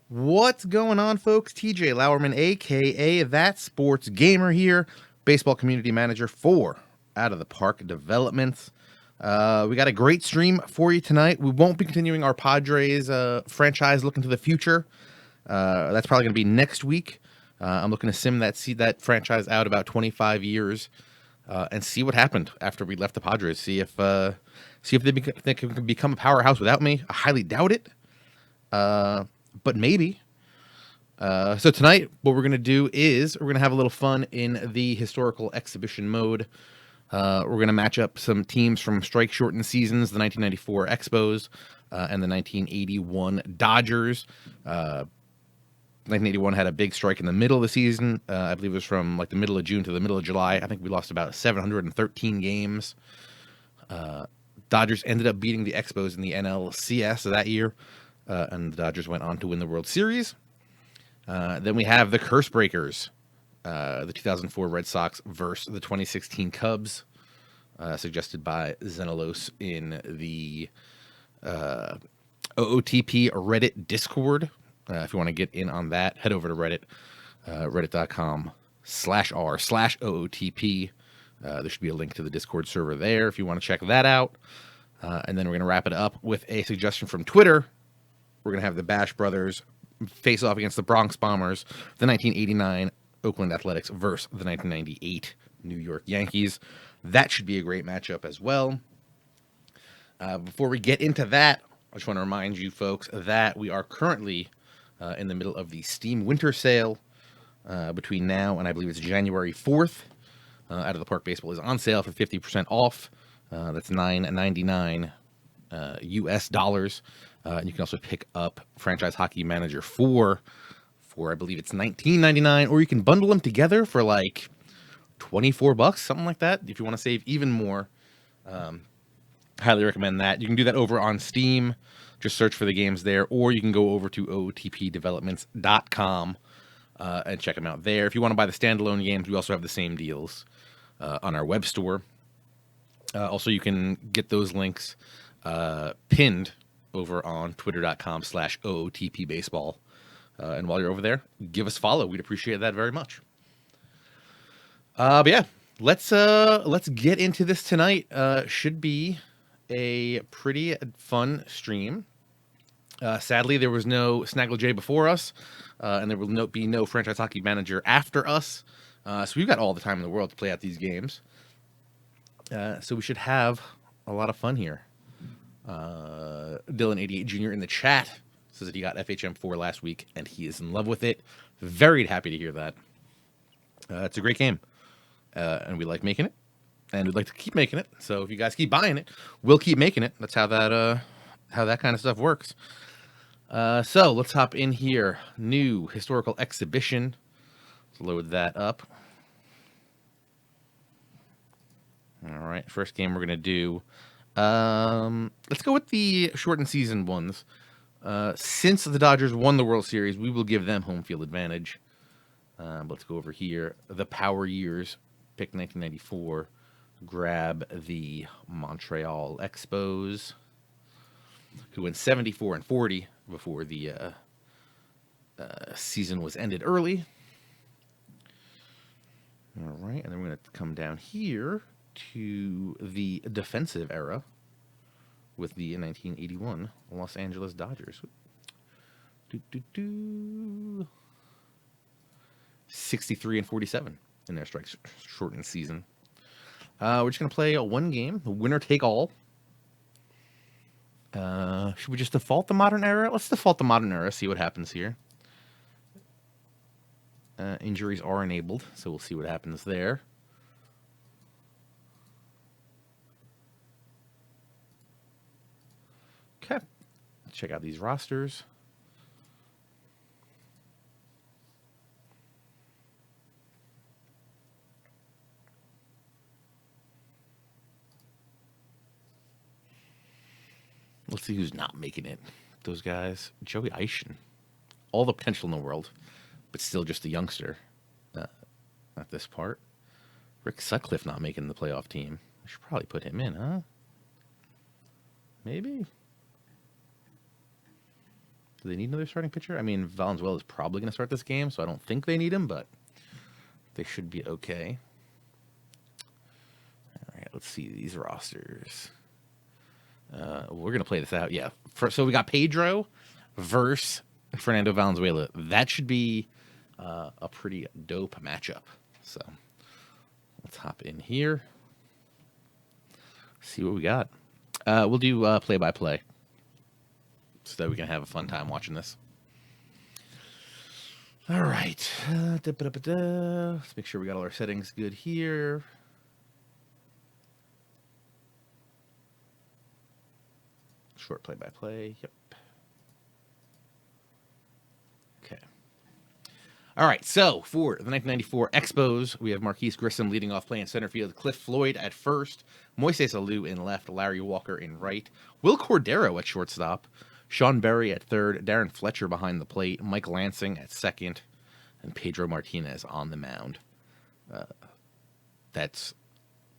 What's going on, folks? TJ Lauerman, aka That Sports Gamer here, baseball community manager for Out of the Park Developments. We got a great stream for you tonight. We won't be continuing our Padres franchise look into the future. That's probably going to be next week. I'm looking to see that franchise out about 25 years and see what happened after we left the Padres. See if they can become a powerhouse without me. I highly doubt it. But maybe. So tonight, what we're going to do is we're going to have a little fun in the historical exhibition mode. We're going to match up some teams from strike-shortened seasons, the 1994 Expos and the 1981 Dodgers. 1981 had a big strike in the middle of the season. I believe it was from like the middle of June to the middle of July. I think we lost about 713 games. Dodgers ended up beating the Expos in the NLCS that year. And the Dodgers went on to win the World Series. Then we have the Curse Breakers, the 2004 Red Sox versus the 2016 Cubs, suggested by Zenelos in the OOTP Reddit Discord. If you want to get in on that, head over to Reddit, reddit.com/r/OOTP. There should be a link to the Discord server there if you want to check that out. And then we're going to wrap it up with a suggestion from Twitter. We're going to have the Bash Brothers face off against the Bronx Bombers, the 1989 Oakland Athletics versus the 1998 New York Yankees. That should be a great matchup as well. Before we get into that, I just want to remind you folks that we are currently in the middle of the Steam Winter Sale between now and I believe it's January 4th. Out of the Park Baseball is on sale for 50% off. That's $9.99 US dollars. And you can also pick up Franchise Hockey Manager 4 for I believe it's $19.99, or you can bundle them together for like $24, something like that. If you want to save even more, highly recommend that. You can do that over on Steam. Just search for the games there, or you can go over to ootpdevelopments.com and check them out there. If you want to buy the standalone games, we also have the same deals on our web store. Also, you can get those links pinned over on twitter.com/OOTPbaseball. And while you're over there, give us a follow. We'd appreciate that very much. But yeah, let's get into this tonight. Should be a pretty fun stream. Sadly, there was no Snaggle J before us, and there will be no Franchise Hockey Manager after us. So we've got all the time in the world to play out these games. So we should have a lot of fun here. Dylan88 Jr. in the chat says that he got FHM4 last week and he is in love with it. Very happy to hear that. It's a great game, and we like making it, and we'd like to keep making it. So if you guys keep buying it, we'll keep making it. That's how that kind of stuff works. So let's hop in here. New historical exhibition. Let's load that up. All right, first game we're gonna do. Let's go with the shortened season ones. Since the Dodgers won the World Series, we will give them home field advantage. Let's go over here. The Power Years, pick 1994. Grab the Montreal Expos, who went 74-40 before the season was ended early. All right, and then we're going to come down here to the defensive era with the 1981 Los Angeles Dodgers. 63-47 in their strike shortened season. We're just going to play one game, the winner take all. Should we just default the modern era? Let's default the modern era, see what happens here. Injuries are enabled, so we'll see what happens there. Okay, check out these rosters. Let's see who's not making it. Those guys, Joey Eischen, all the potential in the world, but still just a youngster at this part. Rick Sutcliffe not making the playoff team. I should probably put him in, huh? Maybe. Do they need another starting pitcher? I mean, Valenzuela is probably going to start this game, so I don't think they need him, but they should be okay. All right, let's see these rosters. We're going to play this out. Yeah. So we got Pedro versus Fernando Valenzuela. That should be a pretty dope matchup. So let's hop in here. See what we got. We'll do play-by-play so that we can have a fun time watching this. All right. Let's make sure we got all our settings good here. Short play-by-play. Yep. Okay. All right. So for the 1994 Expos, we have Marquise Grissom leading off playing center field. Cliff Floyd at first. Moises Alou in left. Larry Walker in right. Will Cordero at shortstop. Sean Berry at third. Darren Fletcher behind the plate. Mike Lansing at second. And Pedro Martinez on the mound. That's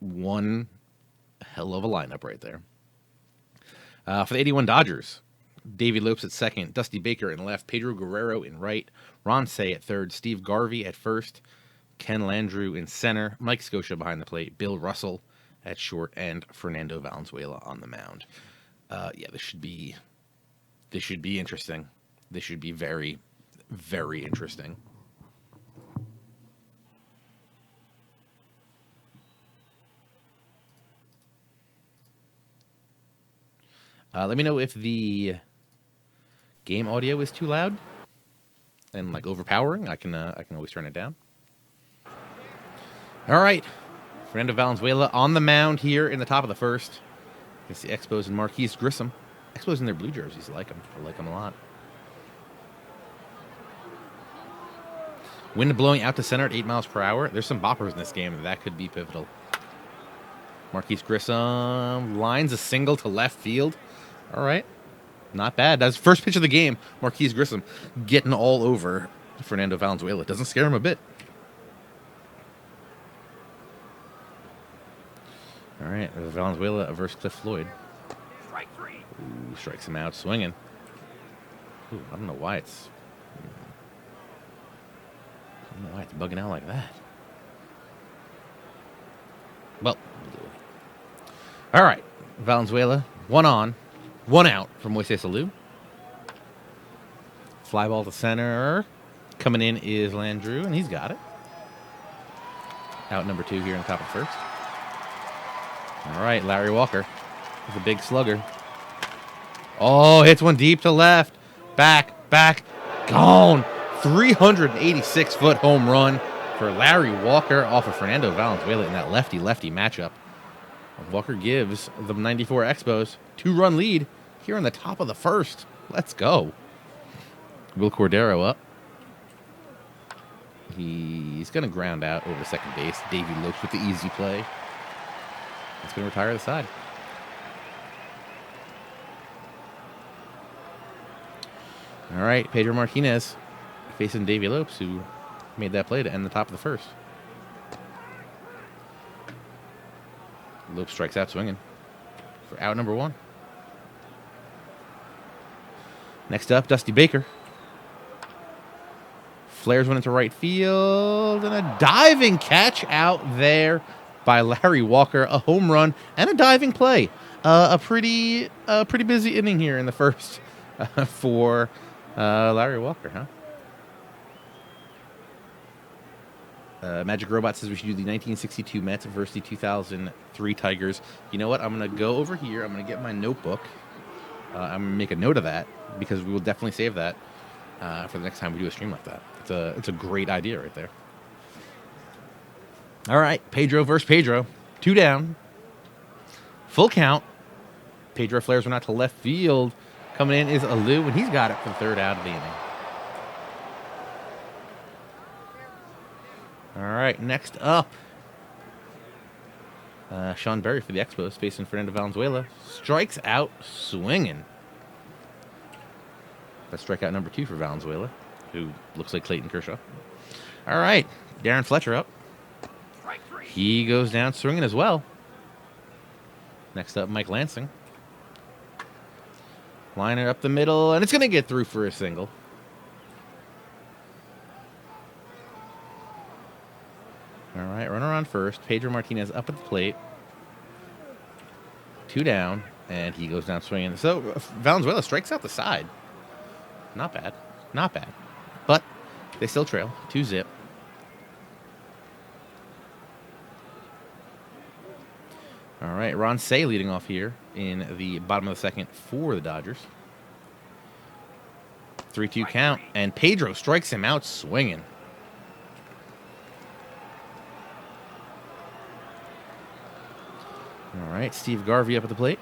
one hell of a lineup right there. For the 81 Dodgers, Davey Lopes at second, Dusty Baker in left, Pedro Guerrero in right, Ron Say at third, Steve Garvey at first, Ken Landrew in center, Mike Scotia behind the plate, Bill Russell at short, and Fernando Valenzuela on the mound. Yeah, this should be interesting. This should be very, very interesting. Let me know if the game audio is too loud and like overpowering. I can always turn it down. All right, Fernando Valenzuela on the mound here in the top of the first. Against the Expos and Marquise Grissom. Expos in their blue jerseys. I like them a lot. Wind blowing out to center at 8 miles per hour. There's some boppers in this game that could be pivotal. Marquise Grissom lines a single to left field. All right. Not bad. That's the first pitch of the game. Marquise Grissom getting all over Fernando Valenzuela. Doesn't scare him a bit. All right. Valenzuela versus Cliff Floyd. Strike three. Ooh, strikes him out swinging. Ooh, I don't know why it's bugging out like that. Well, we'll do it. All right. Valenzuela, 1 on. 1 out for Moises Alou. Fly ball to center. Coming in is Landrew, and he's got it. Out number 2 here in the top of the first. All right, Larry Walker with a big slugger. Oh, hits one deep to left. Back, gone. 386-foot home run for Larry Walker off of Fernando Valenzuela in that lefty-lefty matchup. Walker gives the 94 Expos 2-run lead here in the top of the first. Let's go. Will Cordero up. He's going to ground out over second base. Davey Lopes with the easy play. He's going to retire the side. All right, Pedro Martinez facing Davey Lopes, who made that play to end the top of the first. Lopes strikes out swinging for out number 1. Next up, Dusty Baker. Flares one into right field, and a diving catch out there by Larry Walker. A home run and a diving play. A pretty busy inning here in the first for Larry Walker, huh? Magic Robot says we should do the 1962 Mets versus the 2003 Tigers. You know what? I'm going to go over here. I'm going to get my notebook. I'm going to make a note of that because we will definitely save that for the next time we do a stream like that. It's a great idea right there. All right, Pedro versus Pedro. 2 down. Full count. Pedro flares one out to left field. Coming in is Alou, and he's got it for the 3rd out of the inning. All right, next up, Sean Berry for the Expos facing Fernando Valenzuela. Strikes out swinging. That's strikeout number 2 for Valenzuela, who looks like Clayton Kershaw. All right, Darren Fletcher up. He goes down swinging as well. Next up, Mike Lansing. Liner up the middle, and it's going to get through for a single. All right, runner on first. Pedro Martinez up at the plate. 2 down, and he goes down swinging. So Valenzuela strikes out the side. Not bad. Not bad. But they still trail. 2-zip. All right, Ron Say leading off here in the bottom of the second for the Dodgers. 3-2 count, and Pedro strikes him out swinging. All right, Steve Garvey up at the plate.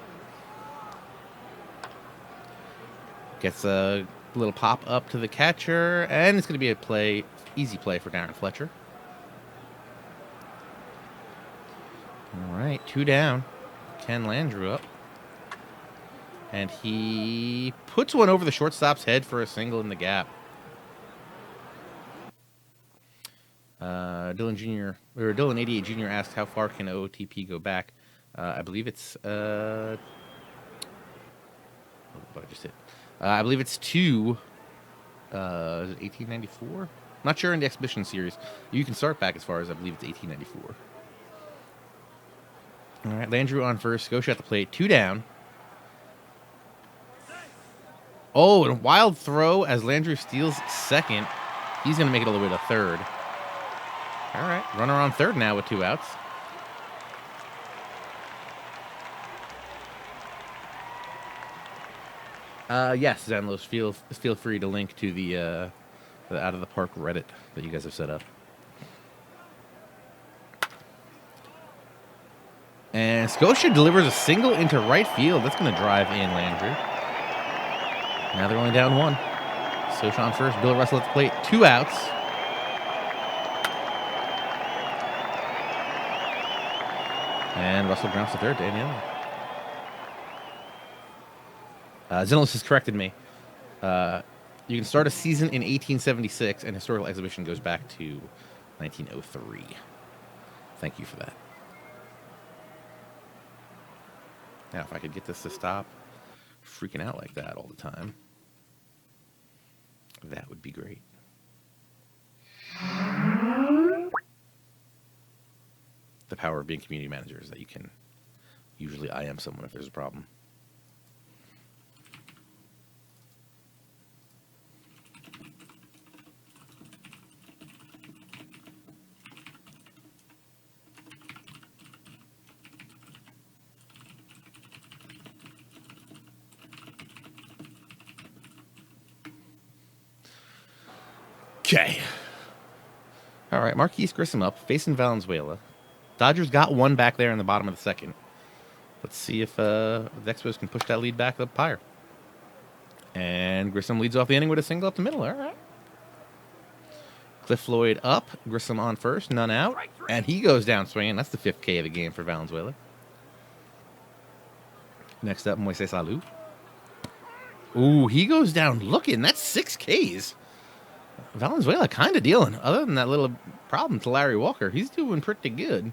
Gets a little pop up to the catcher, and it's going to be a play, easy play for Darren Fletcher. All right, 2 down. Ken Landrew up. And he puts one over the shortstop's head for a single in the gap. Dylan88 Jr. asked, how far can OOTP go back? I believe it's what I just hit. I believe it's to 1894. Not sure in the exhibition series. You can start back as far as I believe it's 1894. All right, Landrew on first. Scotia at the plate. 2 down. Oh, and a wild throw as Landrew steals second. He's going to make it all the way to third. All right, runner on third now with 2 outs. Yes, Zenlos, feel free to link to the Out of the Park Reddit that you guys have set up. And Scotia delivers a single into right field. That's going to drive in Landry. Now they're only down 1. Scotia on first. Bill Russell at the plate. 2 outs. And Russell grounds to third. Danielle. Zenlos has corrected me. You can start a season in 1876, and historical exhibition goes back to 1903. Thank you for that. Now, if I could get this to stop freaking out like that all the time, that would be great. The power of being community manager is that you can usually IM someone if there's a problem. Okay. All right, Marquise Grissom up, facing Valenzuela. Dodgers got 1 back there in the bottom of the second. Let's see if the Expos can push that lead back up higher. And Grissom leads off the inning with a single up the middle. All right. Cliff Floyd up, Grissom on first, none out. And he goes down swinging. That's the 5th K of the game for Valenzuela. Next up, Moises Alou. Ooh, he goes down looking. That's 6 Ks. Valenzuela kind of dealing. Other than that little problem to Larry Walker, he's doing pretty good.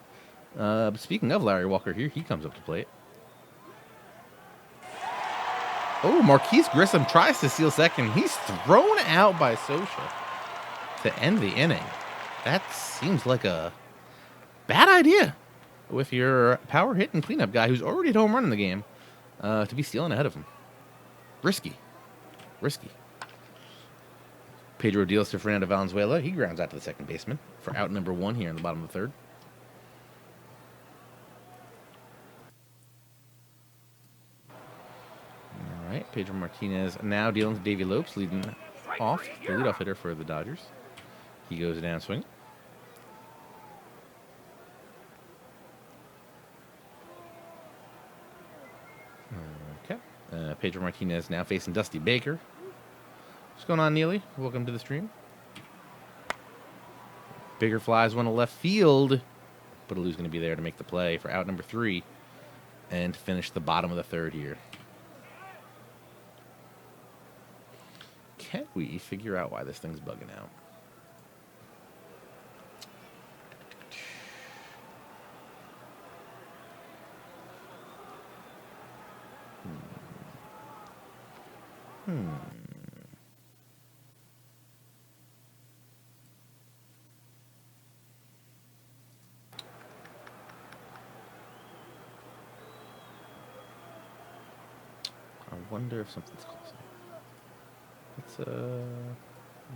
But speaking of Larry Walker, here he comes up to plate. Oh, Marquise Grissom tries to steal second. He's thrown out by Sosha to end the inning. That seems like a bad idea with your power hit and cleanup guy who's already at home run in the game to be stealing ahead of him. Risky. Pedro deals to Fernando Valenzuela. He grounds out to the second baseman for out number 1 here in the bottom of the third. All right, Pedro Martinez now dealing with Davey Lopes, leading off, the leadoff hitter for the Dodgers. He goes down swing. Okay. Pedro Martinez now facing Dusty Baker. What's going on, Neely? Welcome to the stream. Bigger flies one to left field, but Alou's going to be there to make the play for out number 3 and finish the bottom of the third here. Can we figure out why this thing's bugging out? I wonder if something's close. Let's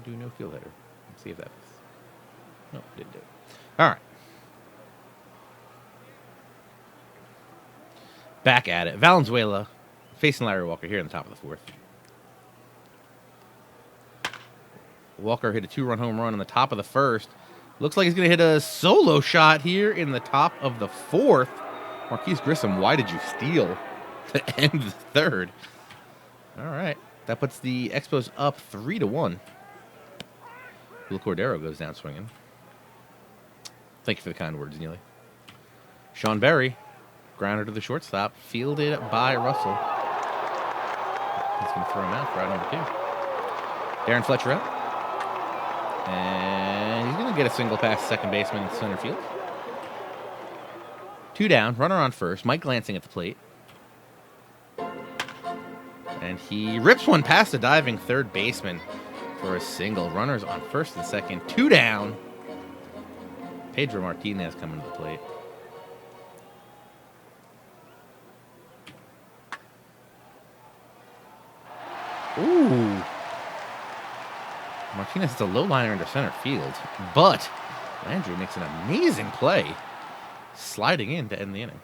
do no field header. Let's see if that is. No, didn't do it. All right. Back at it. Valenzuela facing Larry Walker here in the top of the fourth. Walker hit a 2-run home run in the top of the first. Looks like he's going to hit a solo shot here in the top of the fourth. Marquise Grissom, why did you steal to end the third? All right. That puts the Expos up 3-1. Will Cordero goes down swinging. Thank you for the kind words, Neely. Sean Berry, grounder to the shortstop, fielded by Russell. He's going to throw him out for out number 2. Darren Fletcher out. And he's going to get a single past second baseman in center field. 2 down, runner on first. Mike Lansing at the plate. And he rips one past the diving third baseman for a single. Runners on first and second. 2 down. Pedro Martinez coming to the plate. Ooh. Martinez hits a low liner into center field, but Landry makes an amazing play, sliding in to end the inning.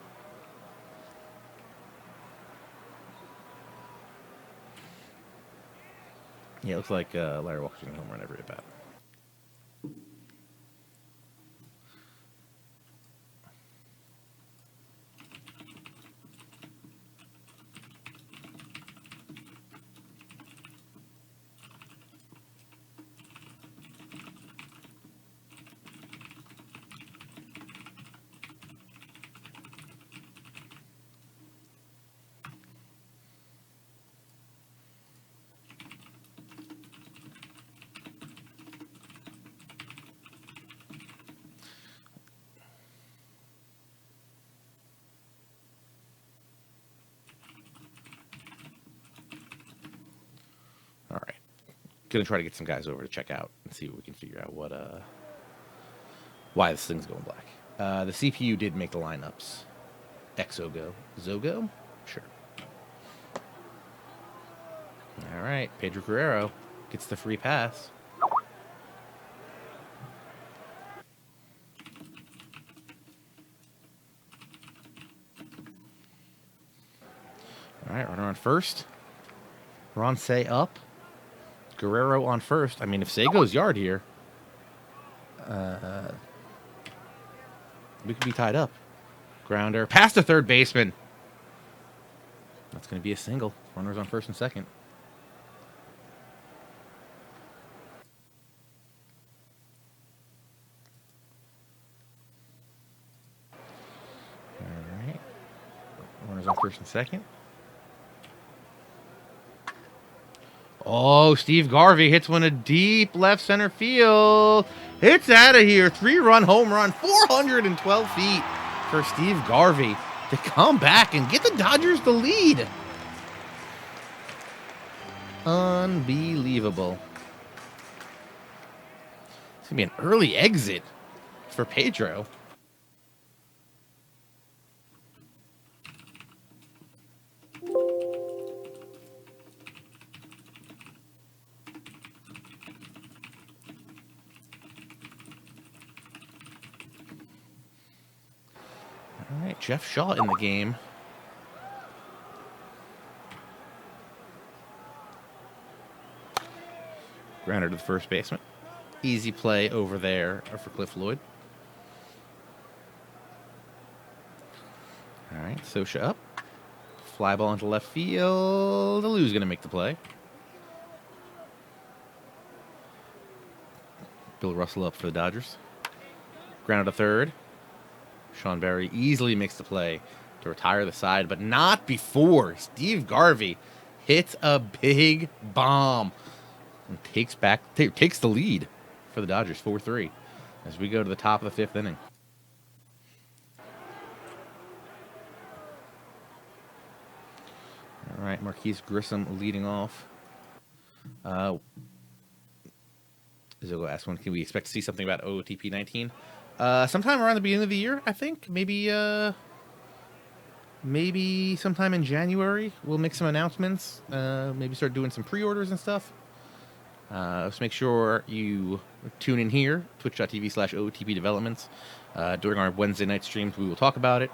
Yeah, it looks like Larry Walker's going to home run every at bat. All right. Gonna try to get some guys over to check out and see if we can figure out what why this thing's going black. The CPU did make the lineups. Exogo. Zogo? Sure. All right. Pedro Guerrero gets the free pass. All right. Runner on first. Ronce up. Guerrero on first. I mean, if Say goes yard here, we could be tied up. Grounder past the third baseman. That's going to be a single. Runners on first and second. All right. Runners on first and second. Oh, Steve Garvey hits one to deep left center field. It's out of here. 3-run home run, 412 feet for Steve Garvey to come back and get the Dodgers the lead. Unbelievable. It's going to be an early exit for Pedro. All right, Jeff Shaw in the game. Grounder to the first baseman. Easy play over there for Cliff Lloyd. All right, Sosha up. Fly ball into left field. Lou's going to make the play. Bill Russell up for the Dodgers. Ground to third. Sean Berry easily makes the play to retire the side, but not before Steve Garvey hits a big bomb and takes the lead for the Dodgers 4-3 as we go to the top of the 5th inning. All right, Marquise Grissom leading off Zogo asked, when can we expect to see something about OOTP 19? Sometime around the beginning of the year, I think. Maybe sometime in January, we'll make some announcements. Maybe start doing some pre-orders and stuff. Let's make sure you tune in here, twitch.tv/OOTP Developments. During our Wednesday night streams, we will talk about it.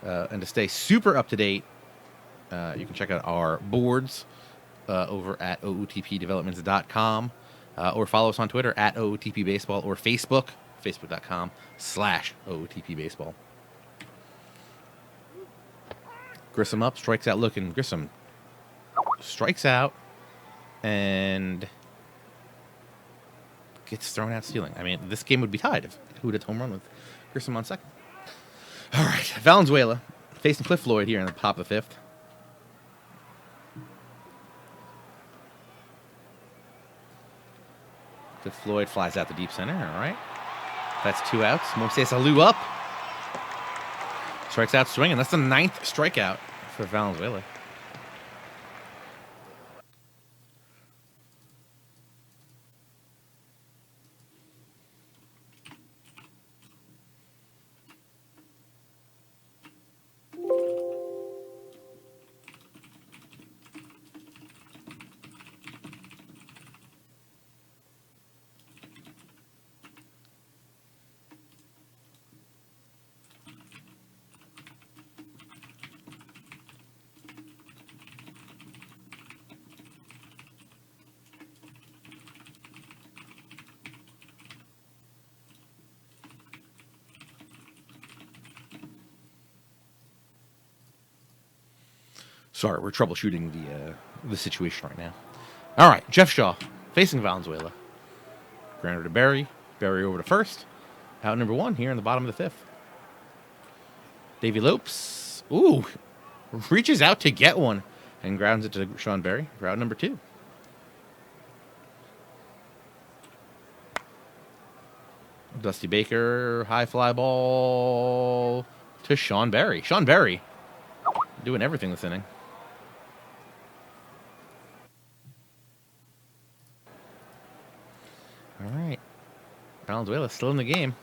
And to stay super up to date, you can check out our boards over at ootpdevelopments.com, or follow us on Twitter at OOTP Baseball, or facebook.com/OOTP Baseball. Grissom up, strikes out looking. Grissom strikes out and gets thrown out stealing. I mean, this game would be tied if who did home run with Grissom on second. All right, Valenzuela facing Cliff Floyd here in the top of the fifth. Cliff Floyd flies out the deep center. All right, that's 2 outs. Moises Alou up. Strikes out swinging. That's the 9th strikeout for Valenzuela. Sorry, we're troubleshooting the situation right now. All right, Jeff Shaw facing Valenzuela. Grounder to Barry. Barry over to first. Out number 1 here in the bottom of the 5th. Davey Lopes. Ooh, reaches out to get one and grounds it to Sean Barry for out number 2. Dusty Baker, high fly ball to Sean Barry. Sean Barry doing everything this inning. All right. Valenzuela still in the game.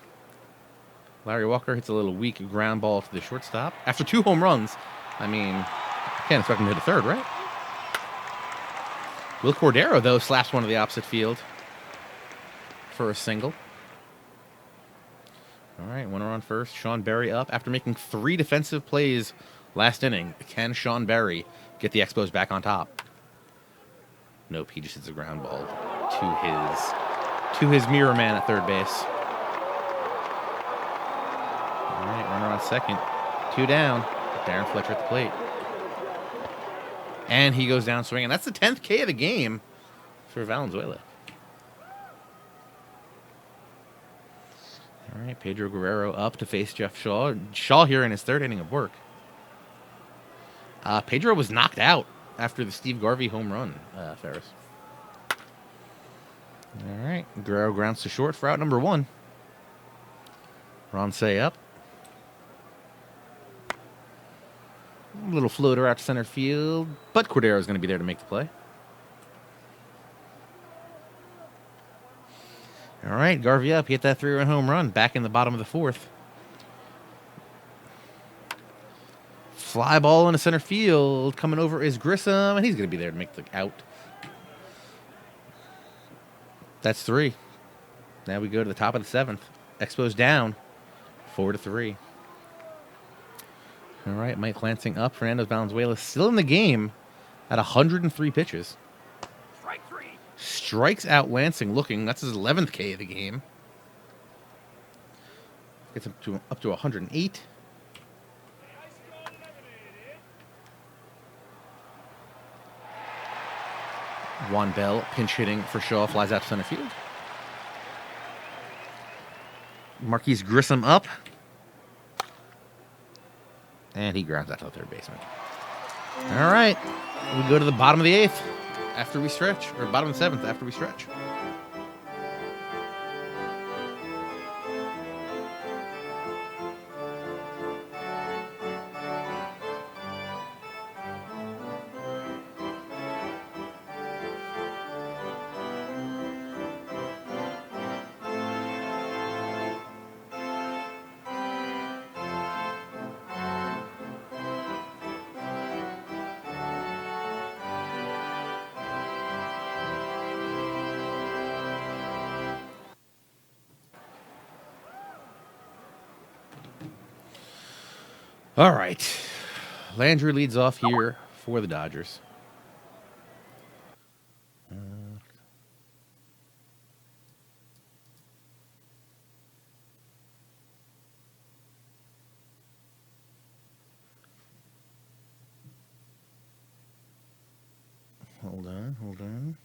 Larry Walker hits a little weak ground ball to the shortstop. After 2 home runs, I mean, can't expect him to hit a third, right? Will Cordero, though, slaps one to the opposite field for a single. All right, winner on first. Sean Barry up after making 3 defensive plays last inning. Can Sean Barry get the Expos back on top? Nope, he just hits a ground ball to his mirror man at third base. All right, runner on second. 2 down. Darren Fletcher at the plate. And he goes down swinging. That's the 10th K of the game for Valenzuela. All right, Pedro Guerrero up to face Jeff Shaw. Shaw here in his 3rd inning of work. Pedro was knocked out after the Steve Garvey home run, Ferris. All right, Guerrero grounds to short for out number 1. Ronce up. Little floater out to center field, but Cordero is going to be there to make the play. All right, Garvey up. He hit that 3-run home run back in the bottom of the 4th. Fly ball into center field. Coming over is Grissom, and he's going to be there to make the out. That's 3. Now we go to the top of the 7th. Expos down 4-3. All right, Mike Lansing up. Fernando Valenzuela still in the game at 103 pitches. Strike 3. Strikes out Lansing looking. That's his 11th K of the game. Gets up to 108. Juan Bell pinch hitting for Shaw, flies out to center field. Marquise Grissom up. And he grounds out to the third baseman. All right. We go to the bottom of the 8th after we stretch, or bottom of the 7th after we stretch. All right. Landry leads off here for the Dodgers. Hold on, hold on.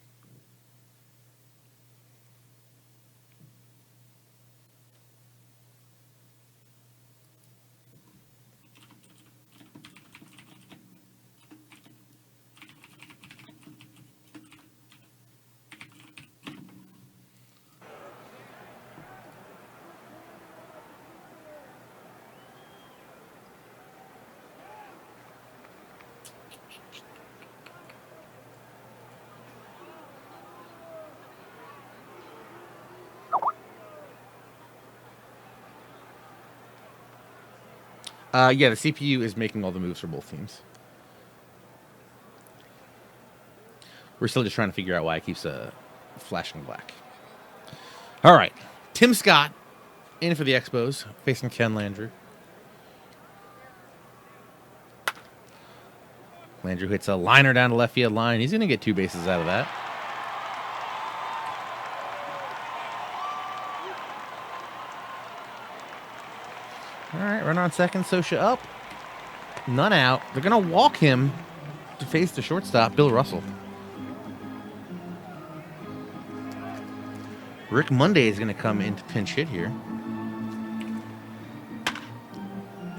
Yeah, the CPU is making all the moves for both teams. We're still just trying to figure out why it keeps flashing black. All right. Tim Scott in for the Expos, facing Ken Landry. Landry hits a liner down the left field line. He's going to get 2 bases out of that. All right, runner on second, Sosha up. None out. They're going to walk him to face the shortstop, Bill Russell. Rick Monday is going to come in to pinch hit here.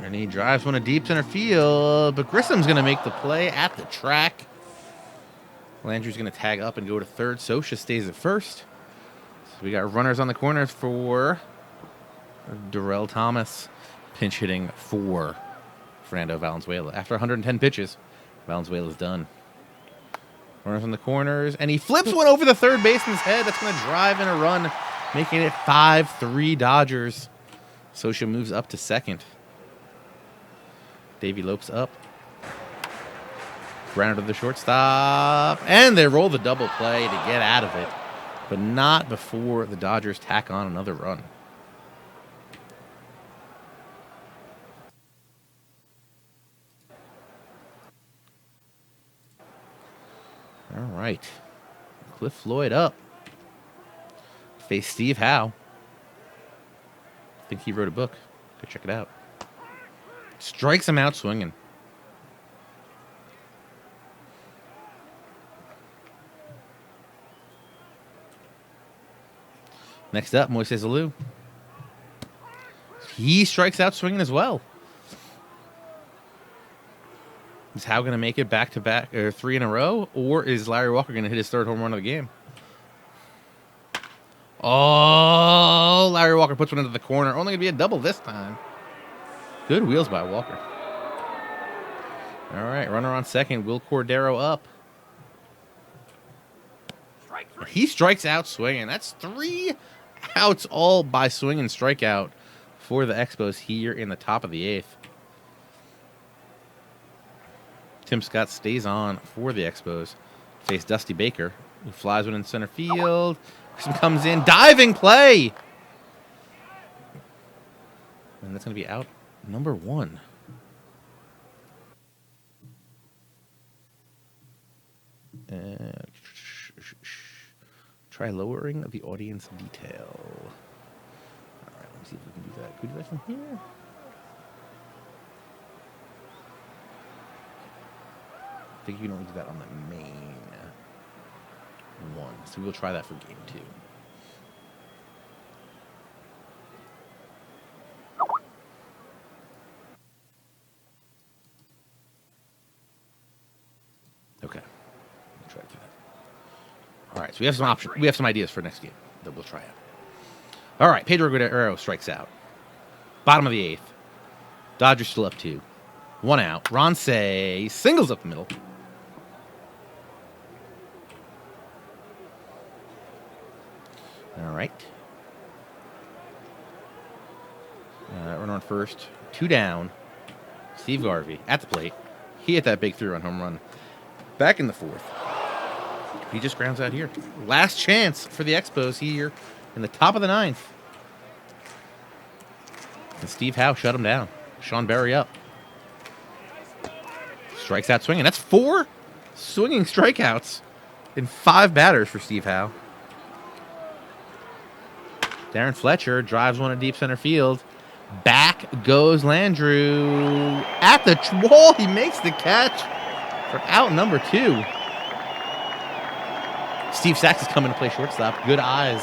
And he drives one to deep center field, but Grissom's going to make the play at the track. Landry's going to tag up and go to third. Sosha stays at first. So we got runners on the corners for Darrell Thomas. Pinch hitting for Fernando Valenzuela. After 110 pitches, Valenzuela's done. Runners on the corners, and he flips one over the third baseman's head. That's going to drive in a run, making it 5-3 Dodgers. Sosha moves up to second. Davey Lopes up. Grounded to the shortstop, and they roll the double play to get out of it, but not before the Dodgers tack on another run. All right. Cliff Floyd up. Face Steve Howe. I think he wrote a book. Go check it out. Strikes him out swinging. Next up, Moises Alou. He strikes out swinging as well. Is Howe going to make it back-to-back, or 3 in a row? Or is Larry Walker going to hit his 3rd home run of the game? Oh, Larry Walker puts one into the corner. Only going to be a double this time. Good wheels by Walker. All right, runner on second. Will Cordero up. He strikes out swinging. That's 3 outs all by swing and strikeout for the Expos here in the top of the 8th. Tim Scott stays on for the Expos. Face Dusty Baker, who flies one in center field. Comes in, diving play! And that's going to be out number 1. Try lowering the audience detail. All right, let me see if we can do that. Can we do that from here? I think you can only do that on the main one. So we'll try that for game 2. Okay. We'll try to do that. All right, so we have some options. We have some ideas for next game that we'll try out. All right, Pedro Guerrero strikes out. Bottom of the 8th. Dodgers still up 2. 1 out. Ron Say singles up the middle. All right. Runner on first. 2 down. Steve Garvey at the plate. He hit that big 3-run home run back in the 4th. He just grounds out here. Last chance for the Expos here in the top of the 9th. And Steve Howe shut him down. Sean Berry up. Strikes out swinging. That's 4 swinging strikeouts in 5 batters for Steve Howe. Darren Fletcher drives one to deep center field. Back goes Landrew at the wall. He makes the catch for out number 2. Steve Sachs is coming to play shortstop. Good eyes.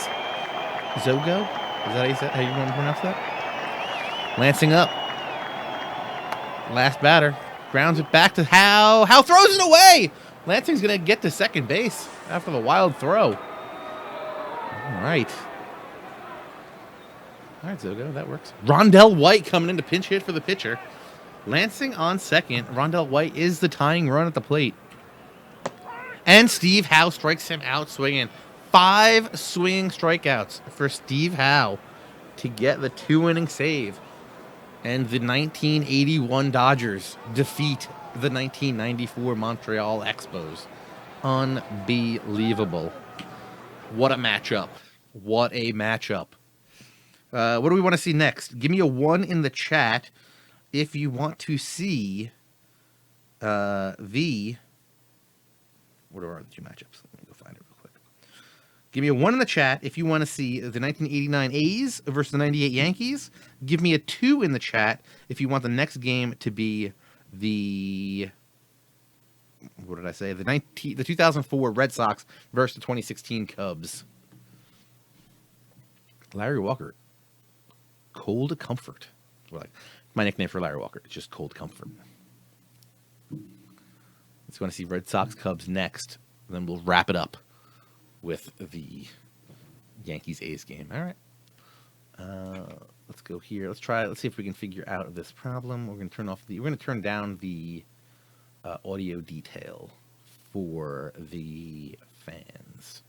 Zogo? Is that how you want to pronounce that? Lancing up. Last batter. Grounds it back to Howe. Howe throws it away. Lansing's going to get to second base after the wild throw. All right. All right, Zogo, that works. Rondell White coming in to pinch hit for the pitcher. Lansing on second. Rondell White is the tying run at the plate. And Steve Howe strikes him out swinging. 5 swinging strikeouts for Steve Howe to get the 2-inning save. And the 1981 Dodgers defeat the 1994 Montreal Expos. Unbelievable. What a matchup. What a matchup. What do we want to see next? Give me a 1 in the chat if you want to see the... What are the 2 matchups? Let me go find it real quick. Give me a 1 in the chat if you want to see the 1989 A's versus the 98 Yankees. Give me a 2 in the chat if you want the next game to be the... What did I say? The 2004 Red Sox versus the 2016 Cubs. Larry Walker. Cold Comfort. My nickname for Larry Walker. It's just Cold Comfort. Let's want to see Red Sox Cubs next. And then we'll wrap it up with the Yankees A's game. All right. Let's go here. Let's see if we can figure out this problem. We're going to turn down the audio detail for the fans.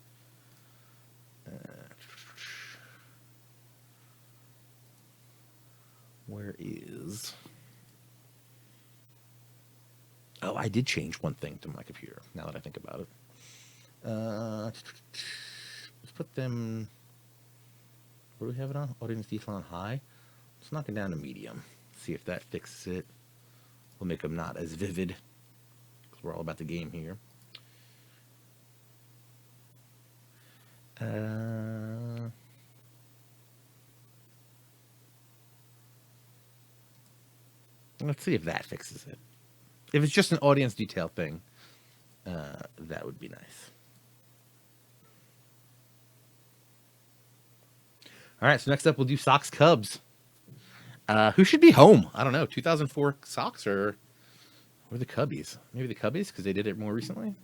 Where is... Oh, I did change one thing to my computer, now that I think about it. Let's put them... Where do we have it on? Audience detail on high. Let's knock it down to medium. See if that fixes it. We'll make them not as vivid, because we're all about the game here. Let's see if that fixes it. If it's just an audience detail thing, that would be nice. All right, so next up we'll do Sox Cubs. Who should be home? I don't know. 2004 Sox or the Cubbies? Maybe the Cubbies because they did it more recently.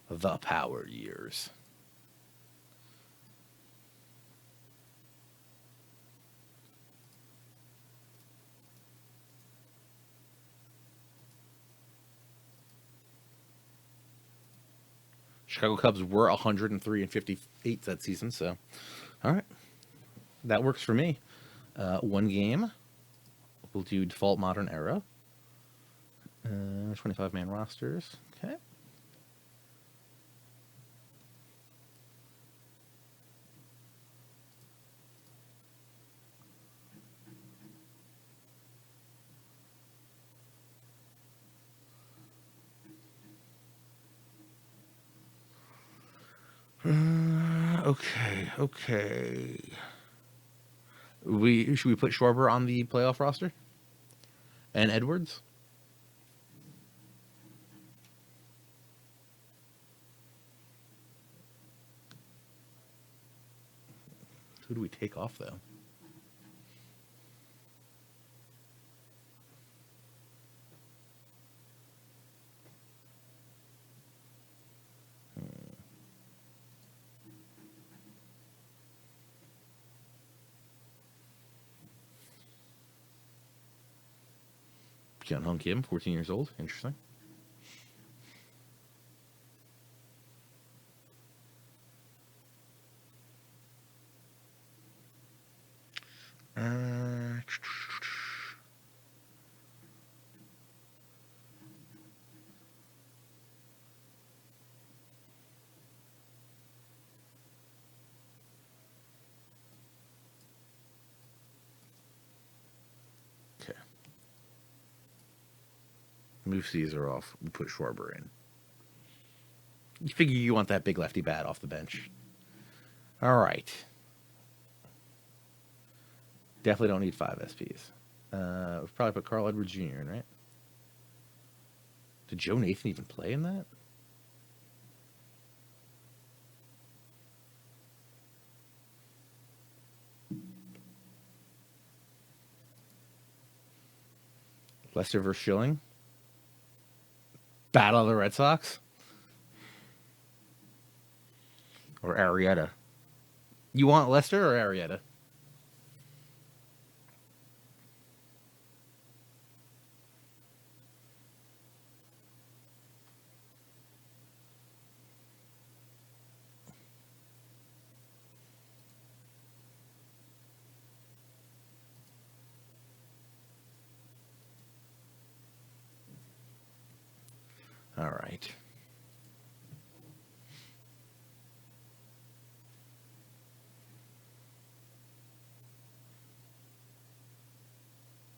The Power Years. Chicago Cubs were 103-58 that season, so all right, that works for me. 1 game. We'll do default modern era. 25-man rosters. Okay. Okay. Should we put Schwarber on the playoff roster? And Edwards? Who do we take off, though? Jun Hong Kim, 14 years old. Interesting. Move Caesar off. We put Schwarber in. You figure you want that big lefty bat off the bench. All right. Definitely don't need 5 SPs. We'll probably put Carl Edwards Jr. in, right? Did Joe Nathan even play in that? Lester versus Schilling. Battle of the Red Sox. Or Arrieta. You want Lester or Arrieta? All right.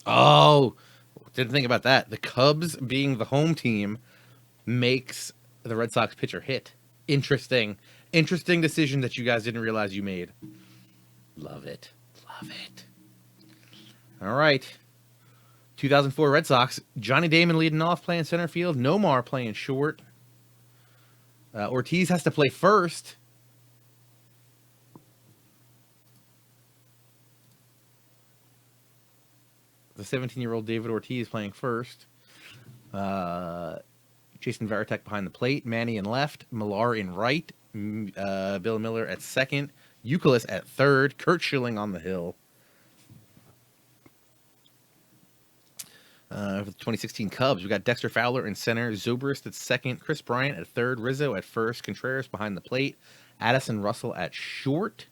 Oh, didn't think about that. The Cubs being the home team makes the Red Sox pitcher hit. Interesting. Interesting decision that you guys didn't realize you made. Love it. Love it. All right. 2004 Red Sox. Johnny Damon leading off, playing center field. Nomar playing short. Ortiz has to play first. The 17-year-old David Ortiz playing first. Jason Varitek behind the plate. Manny in left. Millar in right. Bill Miller at second. Euclid at third. Curt Schilling on the hill. For the 2016 Cubs, we got Dexter Fowler in center. Zobrist at second. Chris Bryant at third. Rizzo at first. Contreras behind the plate. Addison Russell at short.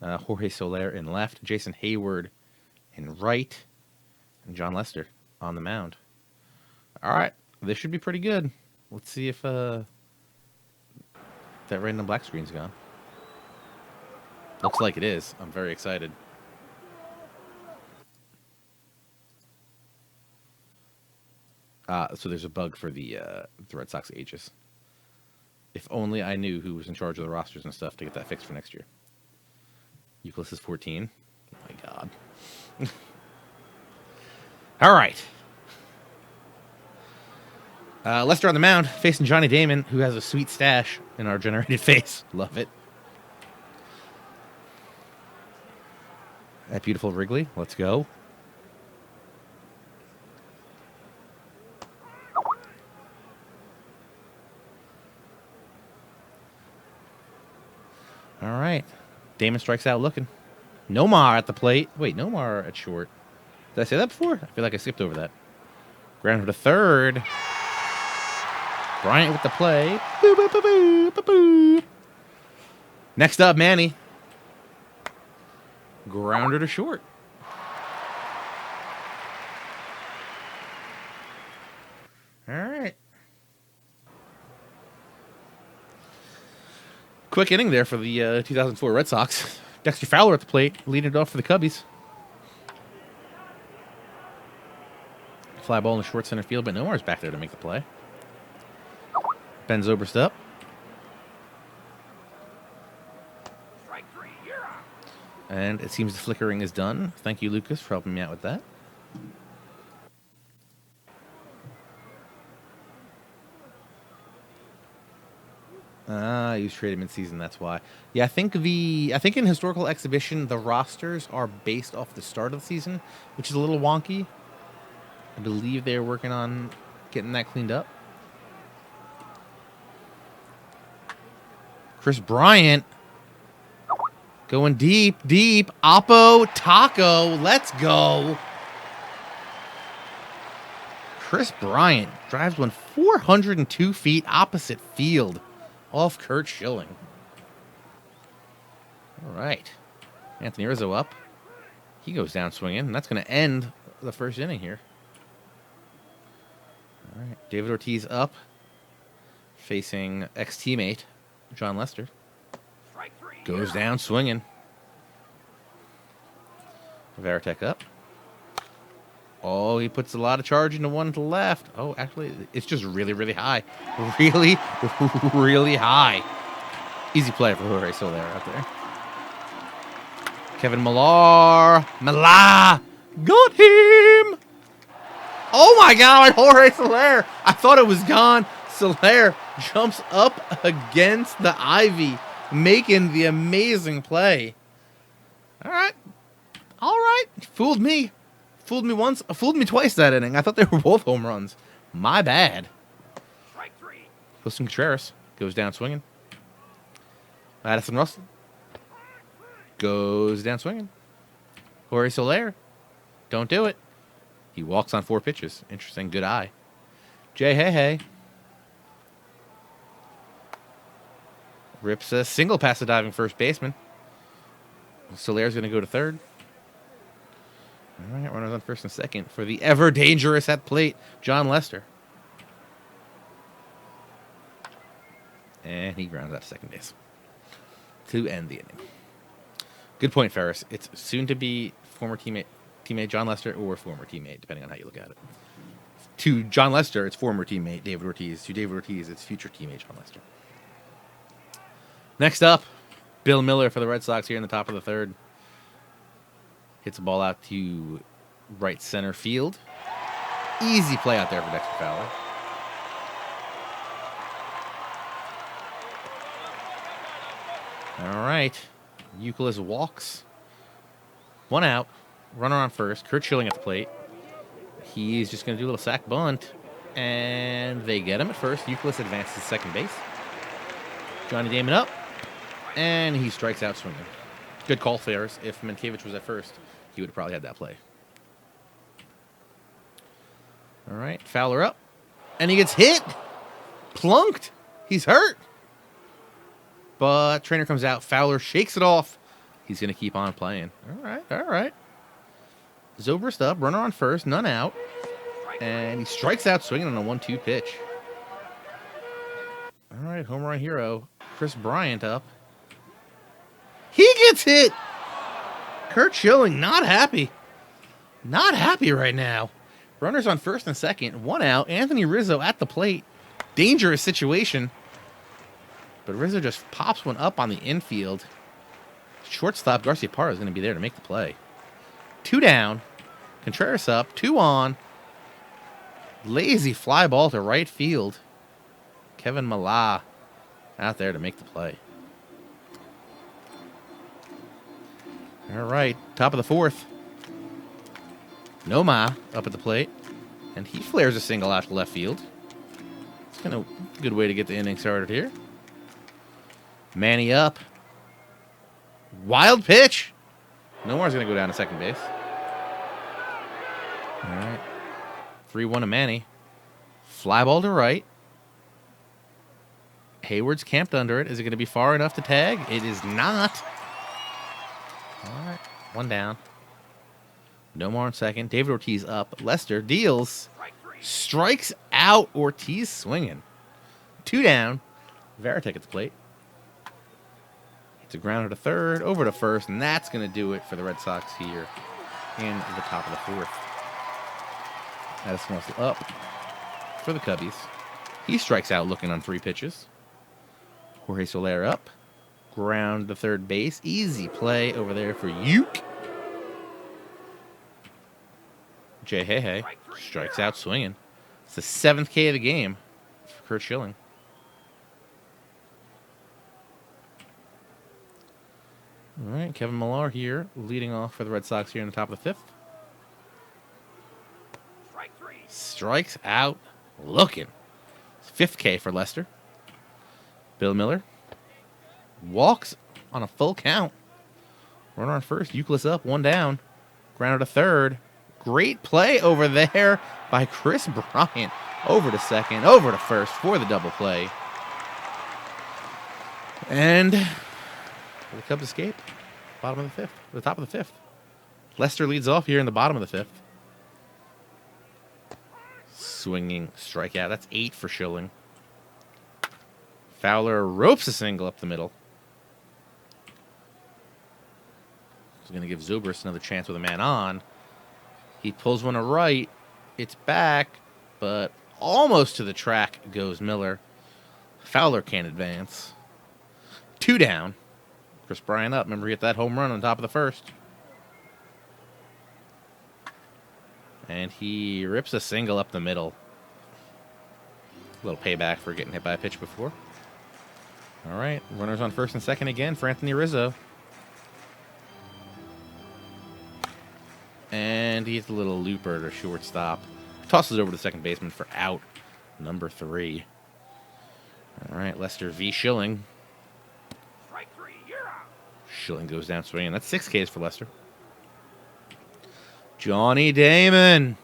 Jorge Soler in left. Jason Hayward in right. And John Lester on the mound. All right. This should be pretty good. Let's see if that random black screen's gone. Looks like it is. I'm very excited. So there's a bug for the Red Sox ages. If only I knew who was in charge of the rosters and stuff to get that fixed for next year. Euclid is 14. Oh my God. All right. Lester on the mound, facing Johnny Damon, who has a sweet stash in our generated face. Love it. That beautiful Wrigley. Let's go. All right. Damon strikes out looking. Nomar at the plate. Wait, Nomar at short. Did I say that before? I feel like I skipped over that. Ground to third. Bryant with the play. Boo, boo, boo, boo, boo, boo. Next up, Manny. Grounder to short. All right. Quick inning there for the 2004 Red Sox. Dexter Fowler at the plate, leading it off for the Cubbies. Fly ball in the short center field, but Nomar's back there to make the play. Ben Zobrist up. And it seems the flickering is done. Thank you, Lucas, for helping me out with that. He was traded mid-season, that's why. Yeah, I think in historical exhibition the rosters are based off the start of the season, which is a little wonky. I believe they're working on getting that cleaned up. Chris Bryant going deep, deep. Oppo Taco, let's go. Chris Bryant drives one 402 feet opposite field off Curt Schilling. All right. Anthony Rizzo up. He goes down swinging, and that's going to end the first inning here. All right. David Ortiz up, facing ex-teammate John Lester. Goes down swinging. Varitek up. Oh, he puts a lot of charge into one to the left. Oh, actually, it's just really, really high. Really, really high. Easy play for Jorge Soler out there. Kevin Millar. Got him. Oh, my God. Jorge Soler. I thought it was gone. Soler jumps up against the ivy, making the amazing play. All right. All right. Fooled me. Fooled me once. Fooled me twice that inning. I thought they were both home runs. My bad. Wilson Contreras goes down swinging. Addison Russell goes down swinging. Jorge Soler. Don't do it. He walks on 4 pitches. Interesting. Good eye. Hey. Rips a single past the diving first baseman. Soler's going to go to third. All right, runners on first and second for the ever dangerous at plate, John Lester. And he grounds out to second base to end the inning. Good point, Ferris. It's soon to be former teammate John Lester or former teammate, depending on how you look at it. To John Lester, it's former teammate David Ortiz. To David Ortiz, it's future teammate John Lester. Next up, Bill Miller for the Red Sox here in the top of the third. Hits a ball out to right center field. Easy play out there for Dexter Fowler. All right. Euclid walks. 1 out. Runner on first. Curt Schilling at the plate. He's just going to do a little sack bunt. And they get him at first. Euclid advances to second base. Johnny Damon up. And he strikes out swinging. Good call, Ferris. If Mankiewicz was at first, he would have probably had that play. All right. Fowler up. And he gets hit. Plunked. He's hurt. But trainer comes out. Fowler shakes it off. He's going to keep on playing. All right. Zobrist up. Runner on first. None out. And he strikes out swinging on a 1-2 pitch. All right. Home run hero. Chris Bryant up. He gets hit. Curt Schilling not happy. Not happy right now. Runners on first and second. 1 out. Anthony Rizzo at the plate. Dangerous situation. But Rizzo just pops one up on the infield. Shortstop Garciaparra is going to be there to make the play. 2 down. Contreras up. 2 on. Lazy fly ball to right field. Kevin Millar out there to make the play. All right. Top of the 4th. Noma up at the plate. And he flares a single out to left field. It's kind of a good way to get the inning started here. Manny up. Wild pitch. Nomar's going to go down to second base. All right. 3-1 to Manny. Fly ball to right. Hayward's camped under it. Is it going to be far enough to tag? It is not. All right. 1 down. Nomar on second. David Ortiz up. Lester deals. Strikes out. Ortiz swinging. 2 down. Varitek at the plate. It's a grounder to third, over to first, and that's going to do it for the Red Sox here in the top of the 4th. Addison Russell up for the Cubbies. He strikes out looking on 3 pitches. Jorge Soler up. Ground to third base. Easy play over there for Uke. Hey strikes out swinging. It's the 7th K of the game for Curt Schilling. All right, Kevin Millar here, leading off for the Red Sox here in the top of the 5th. Strikes out, looking. It's 5th K for Lester. Bill Miller walks on a full count. Runner on first, Euclid up, 1 down. Grounded to third. Great play over there by Chris Bryant. Over to second, over to first for the double play. And the Cubs escape. Bottom of the 5th. The top of the 5th. Lester leads off here in the bottom of the 5th. Swinging strikeout. That's 8 for Schilling. Fowler ropes a single up the middle. He's going to give Zobrist another chance with a man on. He pulls one to right. It's back, but almost to the track goes Miller. Fowler can't advance. 2 down. Chris Bryant up. Remember, he hit that home run on top of the first. And he rips a single up the middle. A little payback for getting hit by a pitch before. All right, runners on first and second again for Anthony Rizzo. And he's a little looper to shortstop. Tosses over to second baseman for out number 3. All right, Lester V Schilling. Strike 3, you're out. Schilling goes down swinging. That's 6 Ks for Lester. Johnny Damon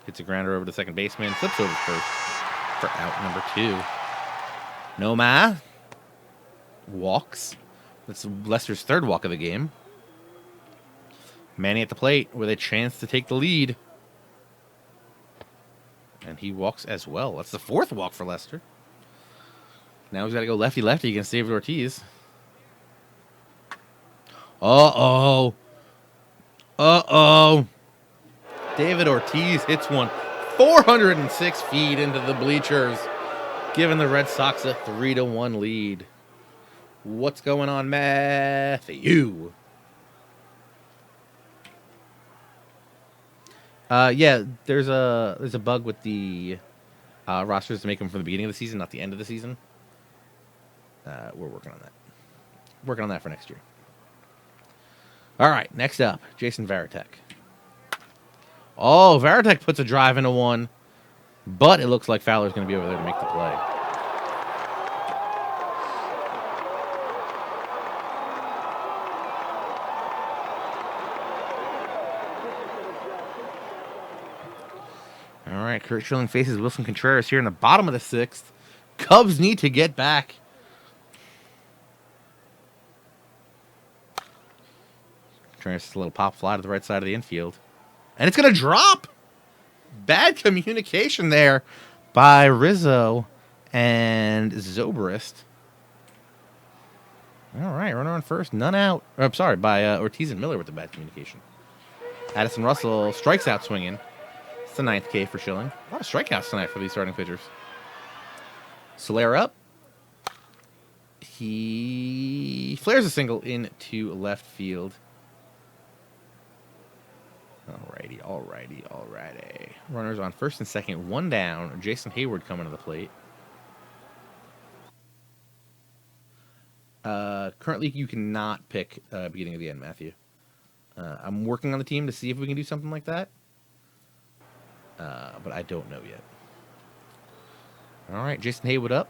hits a grounder over to second baseman. Flips over first for out number 2. Nomar walks. That's Lester's 3rd walk of the game. Manny at the plate with a chance to take the lead. And he walks as well. That's the 4th walk for Lester. Now he's got to go lefty-lefty against David Ortiz. Uh-oh. Uh-oh. David Ortiz hits one 406 feet into the bleachers, giving the Red Sox a 3-1 lead. What's going on, Matthew? Yeah, there's a bug with the rosters to make them from the beginning of the season, not the end of the season. We're working on that. Working on that for next year. All right, next up, Jason Varitek. Oh, Varitek puts a drive into one, but it looks like Fowler's going to be over there to make the play. All right, Kurt Schilling faces Wilson Contreras here in the bottom of the 6th. Cubs need to get back. Contreras, a little pop fly to the right side of the infield. And it's going to drop. Bad communication there by Rizzo and Zobrist. All right, runner on first, none out. Or, I'm sorry, by Ortiz and Miller with the bad communication. Addison Russell strikes out swinging. It's the 9th K for Schilling. A lot of strikeouts tonight for these starting pitchers. Soler up. He flares a single into left field. Alrighty. Runners on first and second, 1 down. Jason Hayward coming to the plate. Currently, you cannot pick beginning of the end, Matthew. I'm working on the team to see if we can do something like that. But I don't know yet. All right, Jason Hayward up.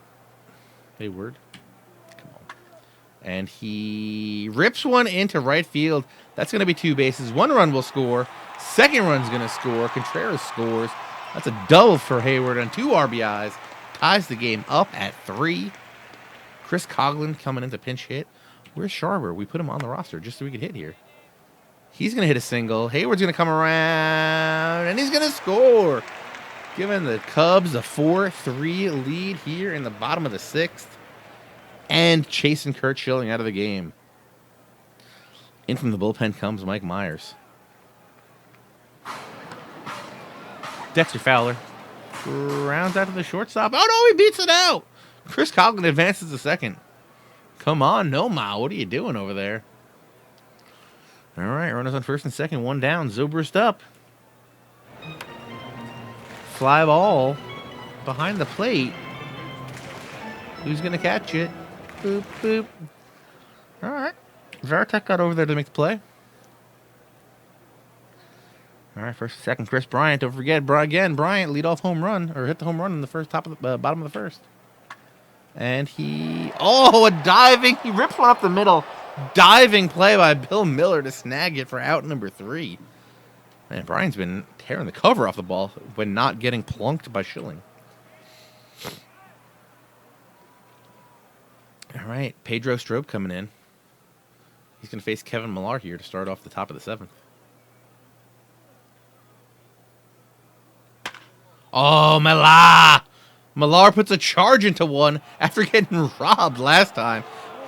Hayward. Come on. And he rips one into right field. That's going to be 2 bases. 1 run will score. 2nd run's going to score. Contreras scores. That's a double for Hayward on 2 RBIs. Ties the game up at 3. Chris Coughlin coming in to pinch hit. Where's Sharber? We put him on the roster just so we could hit here. He's going to hit a single. Hayward's going to come around, and he's going to score. Giving the Cubs a 4-3 lead here in the bottom of the 6th. And chasing Kurt Schilling out of the game. In from the bullpen comes Mike Myers. Dexter Fowler rounds out to the shortstop. Oh, no, he beats it out. Chris Coughlin advances to second. Come on, Nomar. What are you doing over there? All right, runners on first and second, 1 down. Zobrist up. Fly ball behind the plate. Who's going to catch it? Boop, boop. All right. Varitek got over there to make the play. All right, first and second, Chris Bryant. Don't forget, Bryant lead off home run, or hit the home run in the first bottom of the first. And he rips one up the middle. Diving play by Bill Miller to snag it for out number 3. Man, Bryant's been tearing the cover off the ball when not getting plunked by Schilling. All right, Pedro Strop coming in. He's going to face Kevin Millar here to start off the top of the 7th. Oh, Millar! Millar puts a charge into one after getting robbed last time.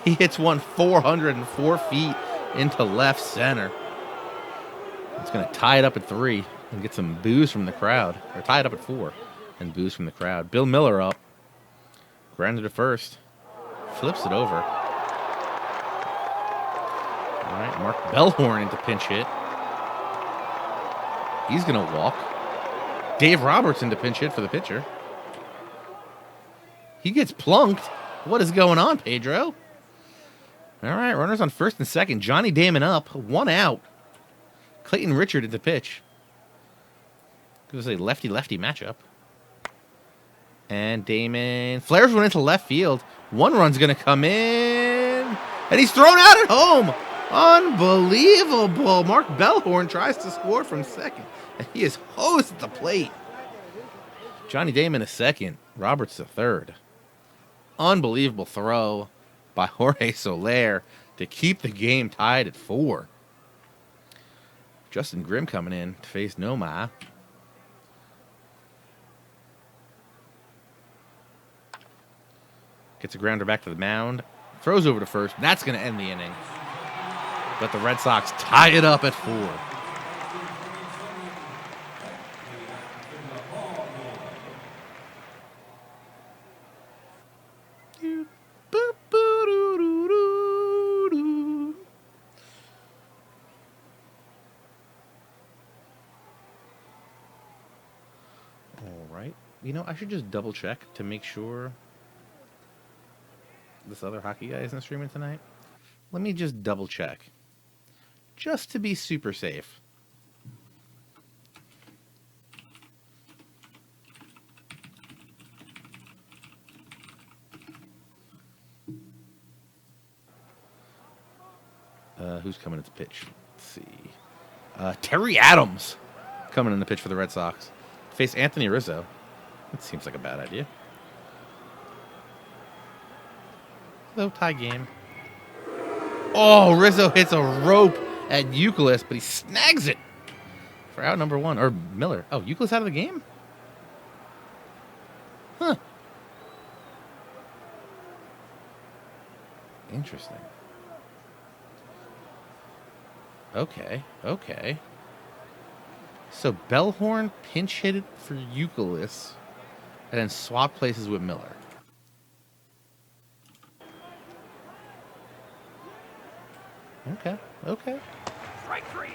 He hits one 404 feet into left center. It's going to tie it up at 3 and get some boos from the crowd. Or tie it up at 4 and boos from the crowd. Bill Miller up. Grounded to first. Flips it over. All right, Mark Bellhorn into pinch hit. He's going to walk. Dave Roberts into pinch hit for the pitcher. He gets plunked. What is going on, Pedro? All right, runners on first and second. Johnny Damon up. 1 out. Clayton Richard into pitch. It was a lefty-lefty matchup. And Damon flares one into left field. 1 run's going to come in. And he's thrown out at home. Unbelievable. Mark Bellhorn tries to score from second. And he is hosed at the plate. Johnny Damon is second. Roberts the third. Unbelievable throw by Jorge Soler to keep the game tied at 4. Justin Grimm coming in to face Nomai. Gets a grounder back to the mound. Throws over to first. That's going to end the inning. But the Red Sox tie it up at 4. All right. You know, I should just double check to make sure this other hockey guy isn't streaming tonight. Let me just double check. Just to be super safe. Who's coming to pitch? Let's see. Terry Adams coming in the pitch for the Red Sox. Face Anthony Rizzo. That seems like a bad idea. Low tie game. Oh, Rizzo hits a rope at Euclid, but he snags it for out number 1. Or Miller. Oh, Euclid's out of the game? Huh. Interesting. Okay. So Bellhorn pinch hit it for Euclid and then swap places with Miller. Okay. Strike 3.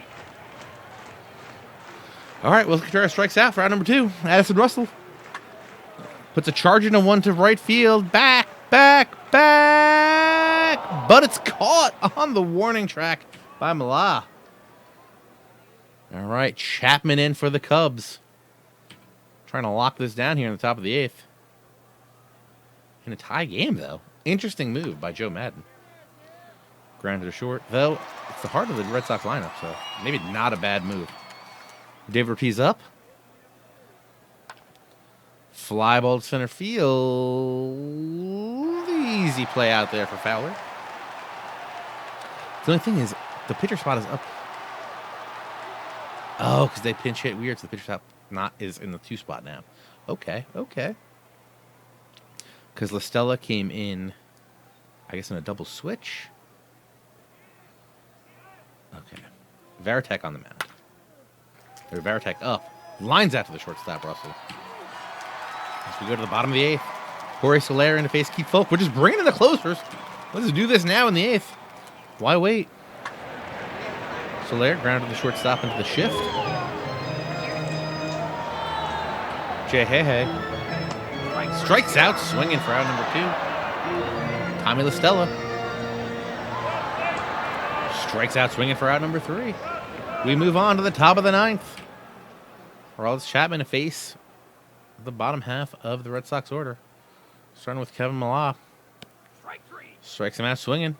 All right, Will Contreras strikes out for out number 2. Addison Russell puts a charge into 1 to right field. Back. But it's caught on the warning track by Mala. All right, Chapman in for the Cubs. Trying to lock this down here in the top of the 8th. In a tie game, though. Interesting move by Joe Madden. Grounded to short, though it's the heart of the Red Sox lineup, so maybe not a bad move. David Ortiz up. Fly ball to center field. Easy play out there for Fowler. The only thing is, the pitcher spot is up. Oh, because they pinch hit weird, so the pitcher spot is in the 2 spot now. Okay. Because La Stella came in, I guess, in a double switch. Okay. Varitek on the mound. Or Varitek up. Lines out to the shortstop, Russell. As we go to the bottom of the 8th. Jorge Soler in to face Keith Folk. We're just bringing in the closers. Let's do this now in the 8th. Why wait? Soler grounded the shortstop into the shift. Hey. Strikes out, swinging for out number 2. Tommy La Stella. Strikes out, swinging for out number 3. We move on to the top of the 9th. Aroldis Chapman to face the bottom half of the Red Sox order. Starting with Kevin Millar. Strike 3. Strikes him out swinging.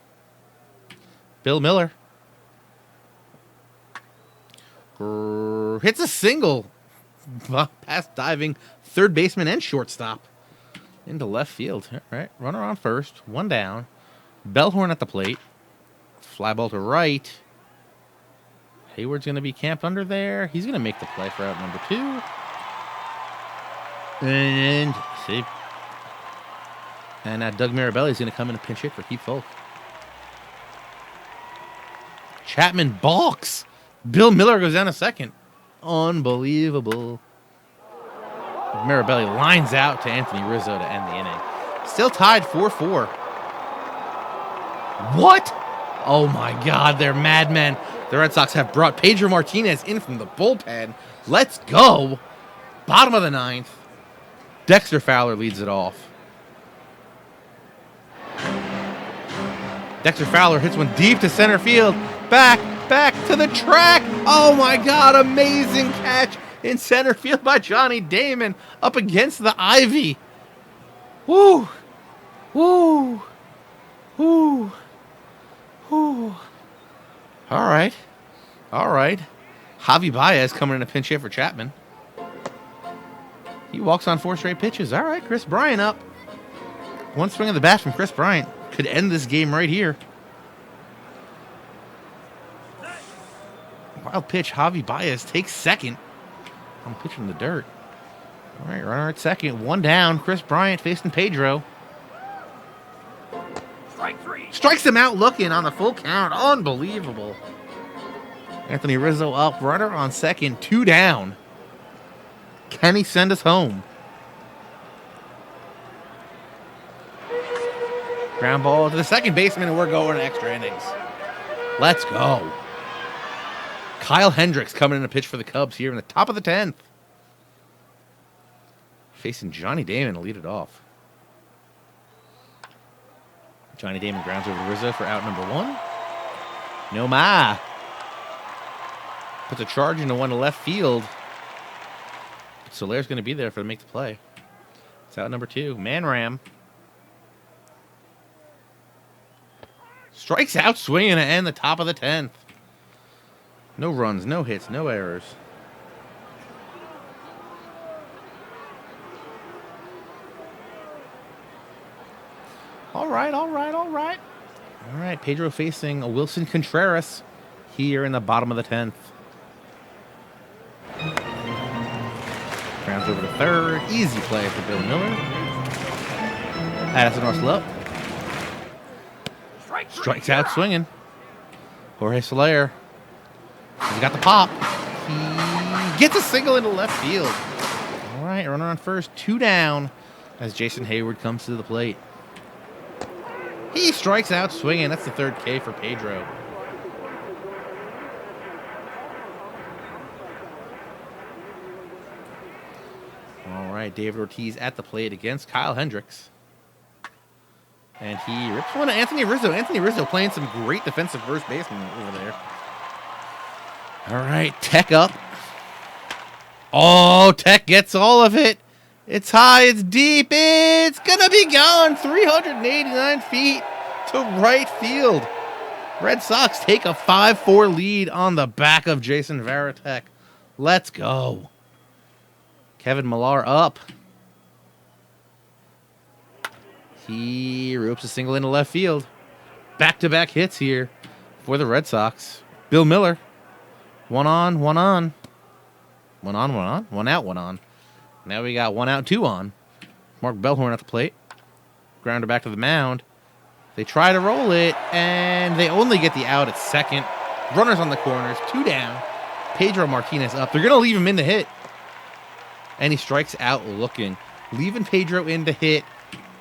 Bill Miller. Hits a single. Past diving third baseman and shortstop. Into left field. All right. Runner on first. 1 down. Bellhorn at the plate. Fly ball to right. Hayward's going to be camped under there. He's going to make the play for out number 2. And see. And Doug Mirabelli is going to come in and pinch hit for Keith Folk. Chapman balks. Bill Miller goes down to second. Unbelievable. Mirabelli lines out to Anthony Rizzo to end the inning. Still tied 4-4. What? Oh my God, they're madmen. The Red Sox have brought Pedro Martinez in from the bullpen. Let's go. Bottom of the ninth. Dexter Fowler leads it off. Dexter Fowler hits one deep to center field. Back to the track. Oh my God, amazing catch in center field by Johnny Damon up against the ivy. Woo. Woo. Woo. Woo. All right. Javi Baez coming in a pinch hit for Chapman. He walks on 4 straight pitches. All right, Chris Bryant up. One swing of the bat from Chris Bryant could end this game right here. Wild pitch. Javi Baez takes second. I'm pitching the dirt. All right, runner at second. One down. Chris Bryant facing Pedro. Strike 3. Strikes him out looking on the full count. Unbelievable. Anthony Rizzo up. Runner on second. 2 down. Can he send us home? Ground ball to the second baseman, and we're going to extra innings. Let's go. Kyle Hendricks coming in to pitch for the Cubs here in the top of the 10th. Facing Johnny Damon to lead it off. Johnny Damon grounds over to Rizzo for out number 1. No ma. Puts a charge into one to left field. But Solaire's going to be there for to make the play. It's out number 2. Man ram. Strikes out swinging to end the top of the 10th. No runs, no hits, no errors. All right. All right, Pedro facing a Wilson Contreras here in the bottom of the 10th. Grounds over to third. Easy play for Bill Miller. Addison Russell up. Strikes out swinging. Jorge Soler. He's got the pop. He gets a single into left field. All right, runner on first. 2 down as Jason Hayward comes to the plate. He strikes out swinging. That's the 3rd K for Pedro. All right, David Ortiz at the plate against Kyle Hendricks. And he rips one to Anthony Rizzo. Anthony Rizzo playing some great defensive first baseman over there. All right, Tech up. Oh, Tech gets all of it. It's high, it's deep, it's gonna be gone. 389 feet to right field. Red Sox take a 5-4 lead on the back of Jason Varitek. Let's go. Kevin Millar up. He ropes a single into left field. Back-to-back hits here for the Red Sox. Bill Miller. One on, one on. One on, one on. One out, one on. Now we got 1 out, 2 on. Mark Bellhorn at the plate. Grounder back to the mound. They try to roll it, and they only get the out at second. Runners on the corners, 2 down. Pedro Martinez up. They're going to leave him in to hit. And he strikes out looking. Leaving Pedro in to hit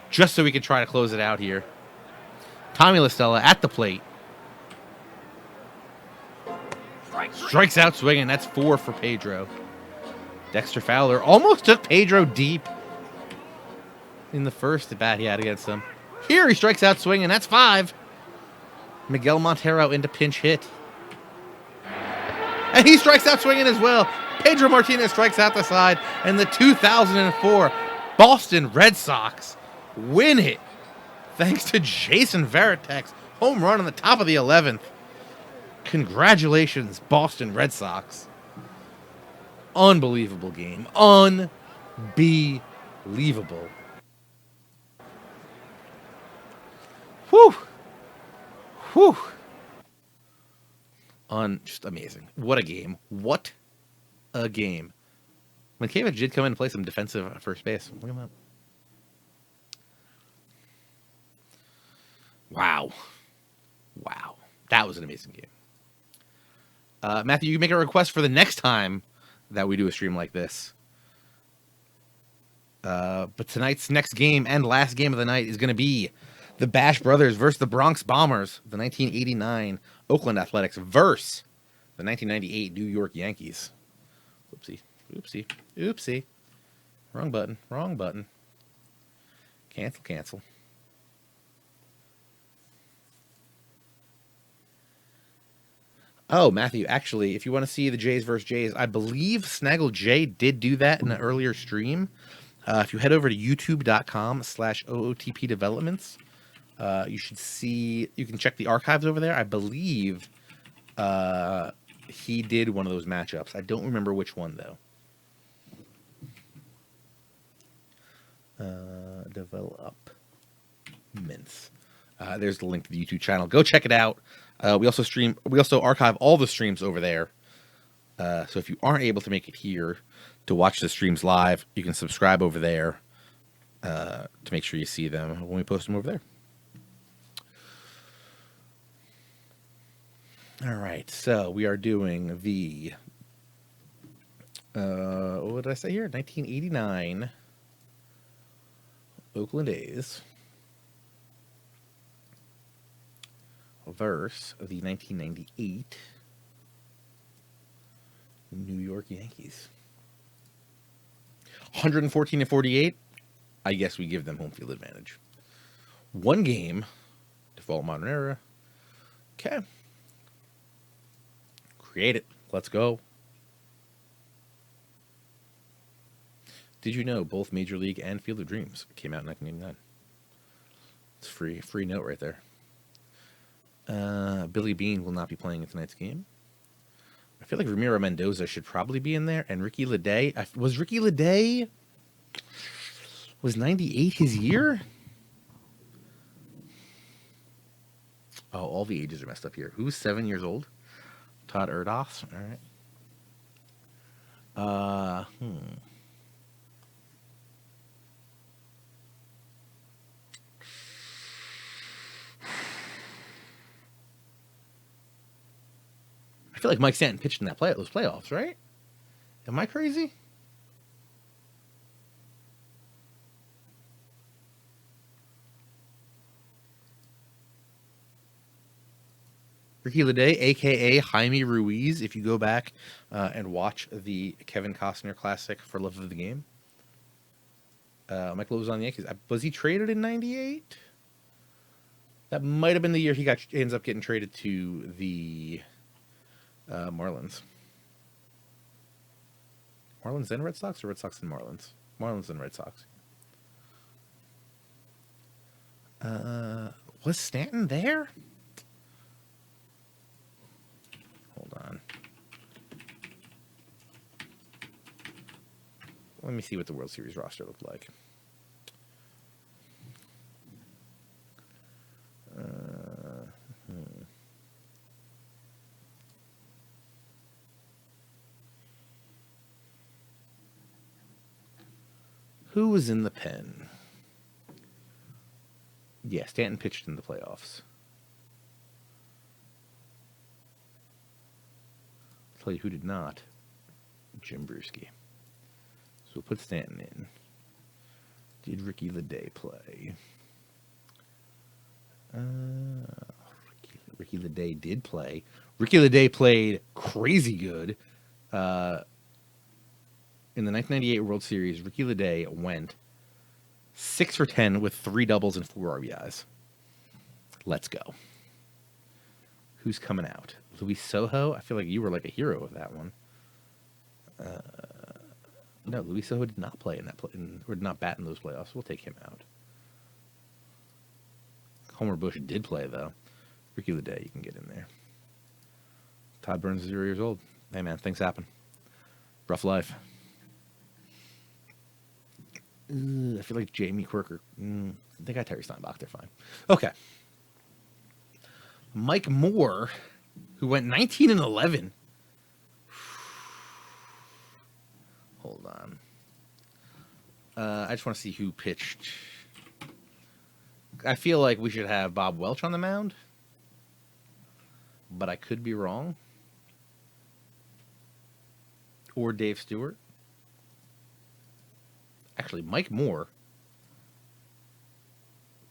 just so we can try to close it out here. Tommy LaStella at the plate. Strikes out swinging. That's 4 for Pedro. Dexter Fowler almost took Pedro deep in the first at bat he had against him. Here he strikes out swinging. That's 5. Miguel Montero into pinch hit. And he strikes out swinging as well. Pedro Martinez strikes out the side. And the 2004 Boston Red Sox win it thanks to Jason Varitek's home run on the top of the 11th. Congratulations, Boston Red Sox. Unbelievable game. Unbelievable. Whew. Whew. Just amazing. What a game. What a game. Mankiewicz did come in and play some defensive at first base. Look at that. Wow. Wow. That was an amazing game. Matthew, you can make a request for the next time that we do a stream like this. But tonight's next game and last game of the night is going to be the Bash Brothers versus the Bronx Bombers, the 1989 Oakland Athletics versus the 1998 New York Yankees. Oopsie, oopsie, oopsie. Wrong button, wrong button. Cancel, cancel. Oh, Matthew, actually, if you want to see the Jays versus Jays, I believe Snaggle J did do that in an earlier stream. If you head over to youtube.com/OOTP developments, you should see, you can check the archives over there. I believe he did one of those matchups. I don't remember which one, though. Developments. There's the link to the YouTube channel. Go check it out. We also archive all the streams over there. So if you aren't able to make it here to watch the streams live, you can subscribe over there to make sure you see them when we post them over there. All right, so we are doing the what did I say here? 1989 Oakland A's versus the 1998 New York Yankees. 114-48. I guess we give them home field advantage. One game, default modern era. Okay. Create it. Let's go. Did you know both Major League and Field of Dreams came out in 1989? It's free note right there. Billy Beane will not be playing in tonight's game. I feel like Ramiro Mendoza should probably be in there. And Ricky Leday. Was Ricky Leday... Was 98 his year? Oh, all the ages are messed up here. Who's 7 years old? Todd Erdos. All right. I feel like Mike Stanton pitched in those playoffs, right? Am I crazy? Ricky Leday, a.k.a. Jaime Ruiz, if you go back and watch the Kevin Costner classic For Love of the Game. Michael was on the Yankees. Was he traded in 98? That might have been the year he ends up getting traded to the Marlins. Marlins and Red Sox, or Red Sox and Marlins? Marlins and Red Sox. Was Stanton there? Hold on. Let me see what the World Series roster looked like. Who was in the pen? Yeah, Stanton pitched in the playoffs. I'll tell you who did not. Jim Brewski. So we'll put Stanton in. Did Ricky Leday play? Ricky Leday did play. Ricky Leday played crazy good. In the 1998 World Series, Ricky Leday went 6 for 10 with 3 doubles and 4 RBIs. Let's go. Who's coming out? Luis Sojo? I feel like you were like a hero of that one. No, Luis Sojo did not play in that or did not bat in those playoffs. We'll take him out. Homer Bush did play, though. Ricky Leday, you can get in there. Todd Burns is 0 years old. Hey, man, things happen. Rough life. I feel like Jamie Quirker. They got Terry Steinbach. They're fine. Okay. Mike Moore, who went 19-11. Hold on. I just want to see who pitched. I feel like we should have Bob Welch on the mound, but I could be wrong. or Dave Stewart. Actually, Mike Moore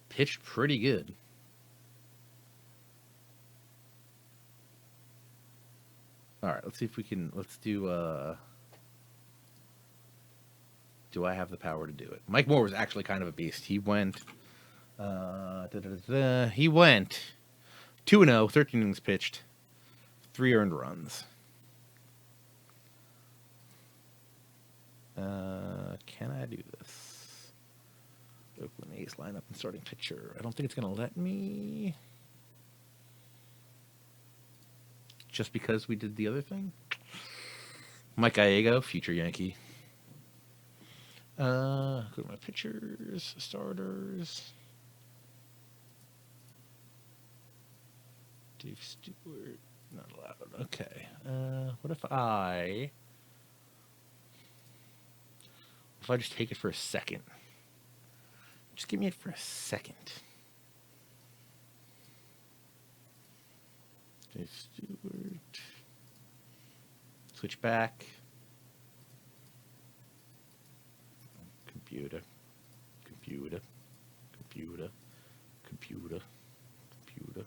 pitched pretty good. All right, let's see if we can. Let's do. Do I have the power to do it? Mike Moore was actually kind of a beast. He went. He went 2-0, 13 innings pitched, 3 earned runs. Can I do this? Oakland A's lineup and starting pitcher. I don't think it's going to let me. Just because we did the other thing. Mike Gallego, future Yankee. Go to my pitchers, starters. Dave Stewart, not allowed. Okay. What if I just take it for a second? Just give me it for a second. Dave Stewart. Switch back. Computer. Computer. Computer. Computer. Computer.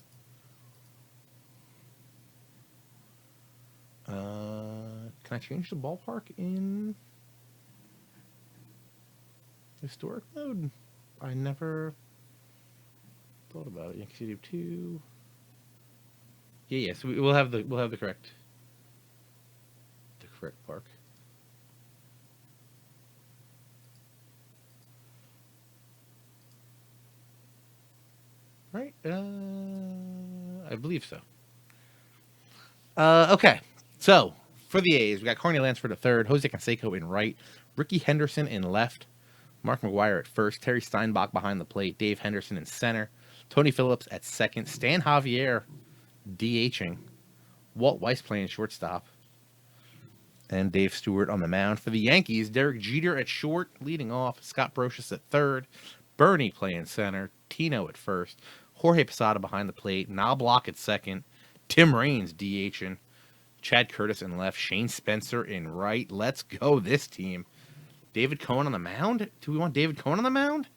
Can I change the ballpark in historic mode? I never thought about it. Yankee Stadium 2. Yeah. So we'll have the correct park. Right? I believe so. Okay. So for the A's, we got Carney Lansford at third, Jose Canseco in right, Ricky Henderson in left, Mark McGwire at first, Terry Steinbach behind the plate, Dave Henderson in center, Tony Phillips at second, Stan Javier DHing, Walt Weiss playing shortstop, and Dave Stewart on the mound. For the Yankees, Derek Jeter at short, leading off, Scott Brocious at third, Bernie playing center, Tino at first, Jorge Posada behind the plate, Niall Block at second, Tim Raines DHing, Chad Curtis in left, Shane Spencer in right. Let's go, this team. David Cohen on the mound? Do we want David Cohen on the mound?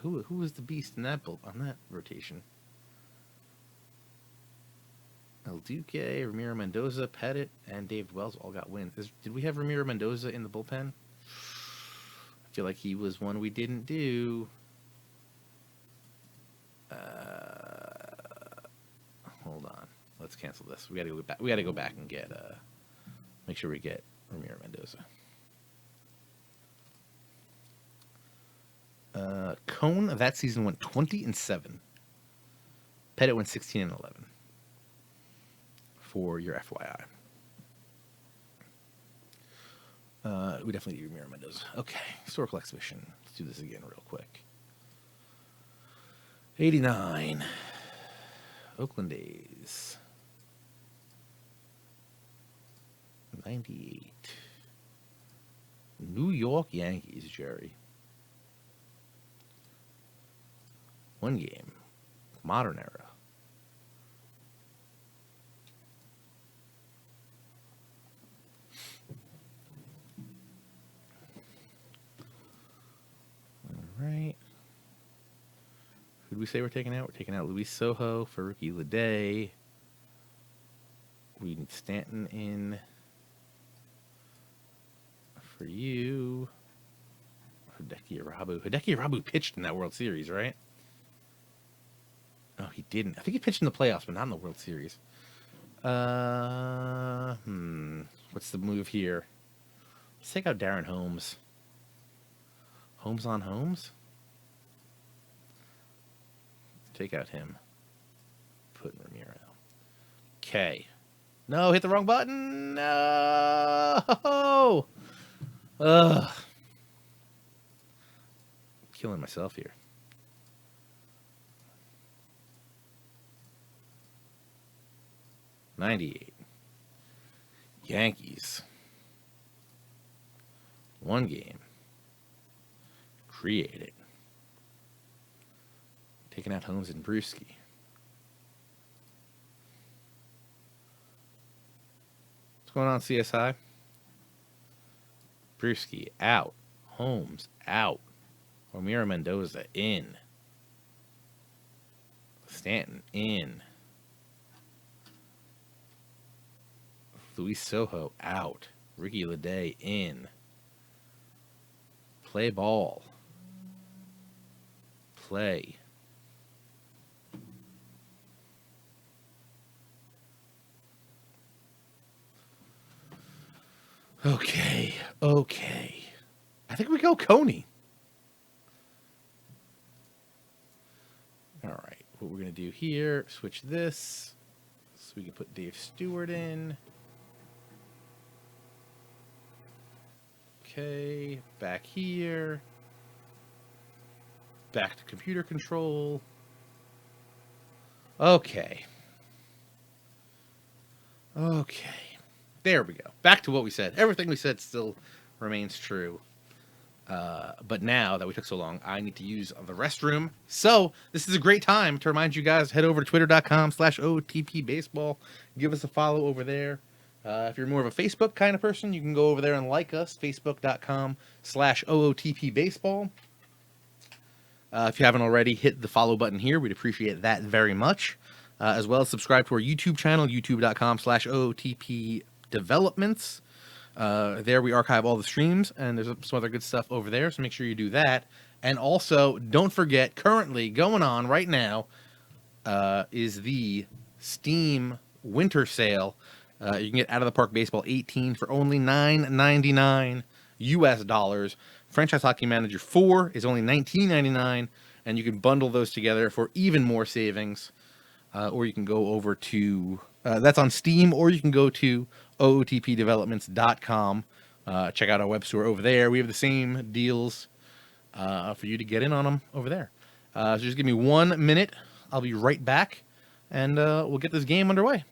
Who was the beast in that on that rotation? El Duque, Ramiro Mendoza, Pettit, and Dave Wells all got wins. Did we have Ramiro Mendoza in the bullpen? I feel like he was one we didn't do. Hold on. Let's cancel this. We gotta go back. We gotta go back and get make sure we get Ramiro Mendoza. Cone that season went 20-7. Pettit went 16-11. For your FYI. We definitely need Ramiro Mendoza. Okay, historical exhibition. Let's do this again real quick. 89. Oakland A's. 98. New York Yankees, Jerry. One game. Modern era. All right. Who do we say we're taking out? We're taking out Luis Sojo for Ricky Leday. We need Stanton in for you. Hideki Irabu. Hideki Irabu pitched in that World Series, right? Oh, he didn't. I think he pitched in the playoffs, but not in the World Series. What's the move here? Let's take out Darren Holmes. Holmes on Holmes? Take out him. Put in Ramiro. Okay. No, hit the wrong button. No. Ugh. Killing myself here. '98. Yankees. One game. Created. Taking out Holmes and Brewski. going on, CSI? Brewski out. Holmes out. Ramiro Mendoza in. Stanton in. Luis Sojo out. Ricky Leday in. Play ball. Play. Okay. I think we go Coney. All right. What we're going to do here, switch this so we can put Dave Stewart in. Okay. Back here. Back to computer control. Okay. There we go. Back to what we said. Everything we said still remains true. But now that we took so long, I need to use the restroom. So this is a great time to remind you guys, head over to twitter.com/OOTP baseball. Give us a follow over there. If you're more of a Facebook kind of person, you can go over there and like us, facebook.com/OOTP baseball. If you haven't already, hit the follow button here. We'd appreciate that very much. As well as subscribe to our YouTube channel, youtube.com/OOTP developments. There we archive all the streams, and there's some other good stuff over there, so make sure you do that. And also, don't forget, currently going on right now is the Steam Winter Sale. You can get Out of the Park Baseball 18 for only $9.99 US dollars. Franchise Hockey Manager 4 is only $19.99, and you can bundle those together for even more savings. Or you can go over to, that's on Steam, or you can go to ootpdevelopments.com. Check out our web store over there. We have the same deals for you to get in on them over there. So just give me 1 minute. I'll be right back, and we'll get this game underway.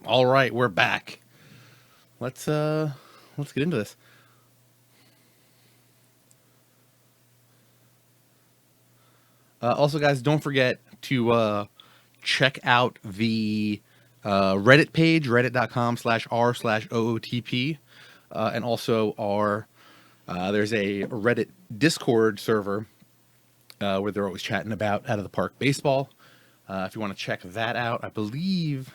All right, we're back. Let's get into this. Also, guys, don't forget to check out the Reddit page, reddit.com/r/OOTP. And also there's a Reddit Discord server where they're always chatting about Out of the Park Baseball. If you want to check that out, I believe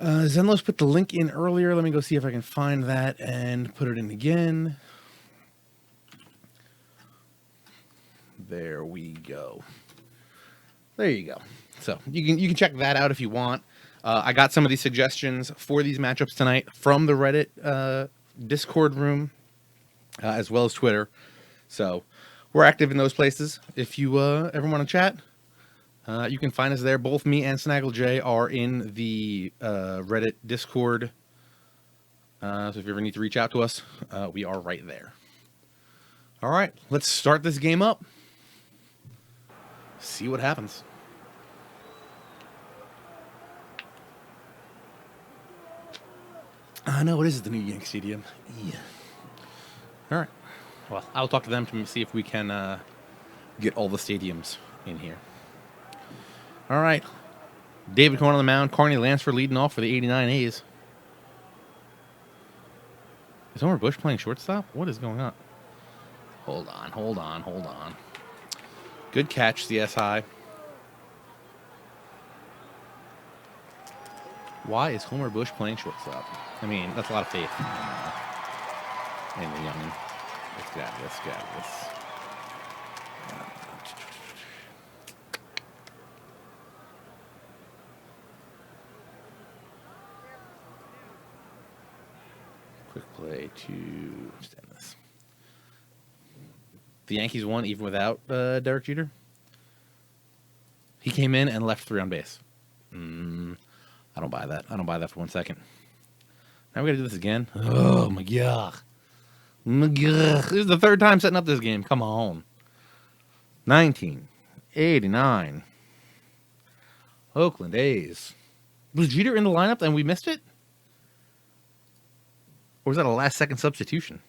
Zenlos put the link in earlier. Let me go see if I can find that and put it in again. There we go. There you go. So you can check that out if you want. I got some of these suggestions for these matchups tonight from the Reddit Discord room, as well as Twitter. So we're active in those places. If you ever want to chat, you can find us there. Both me and Snaggle J are in the Reddit Discord. So if you ever need to reach out to us, we are right there. All right, let's start this game up. See what happens. No, it is the new Yankee Stadium. Yeah. All right. Well, I'll talk to them to see if we can get all the stadiums in here. All right. David Cohen on the mound. Carney Lansford leading off for the 89 A's. Is Homer Bush playing shortstop? What is going on? Hold on. Good catch, CSI. Why is Homer Bush playing shortstop? I mean, that's a lot of faith in the youngin. Let's get this. Quick play to extend this. The Yankees won even without Derek Jeter. He came in and left 3 on base. I don't buy that. I don't buy that for 1 second. Now we got to do this again. Oh my god. This is the 3rd time setting up this game. Come on. 1989. Oakland A's. Was Jeter in the lineup and we missed it? Or was that a last-second substitution?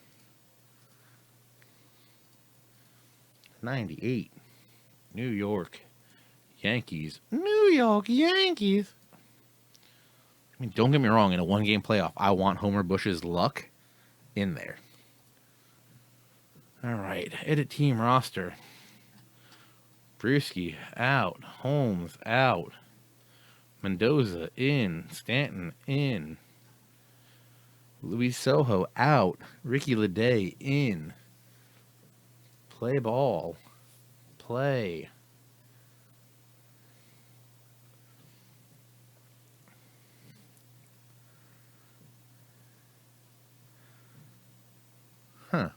98. New York Yankees. New York Yankees. I mean, don't get me wrong. In a one-game playoff, I want Homer Bush's luck in there. All right. Edit team roster. Brewski out. Holmes out. Mendoza in. Stanton in. Luis Sojo out. Ricky Leday in. Play ball. Play. Huh.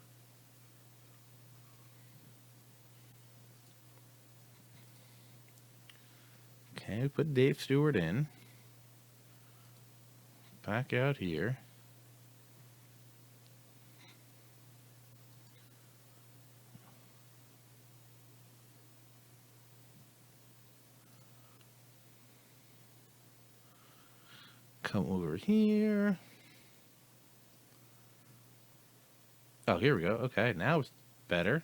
Okay, we put Dave Stewart in. Back out here. Come over here. Oh, here we go. Okay, now it's better.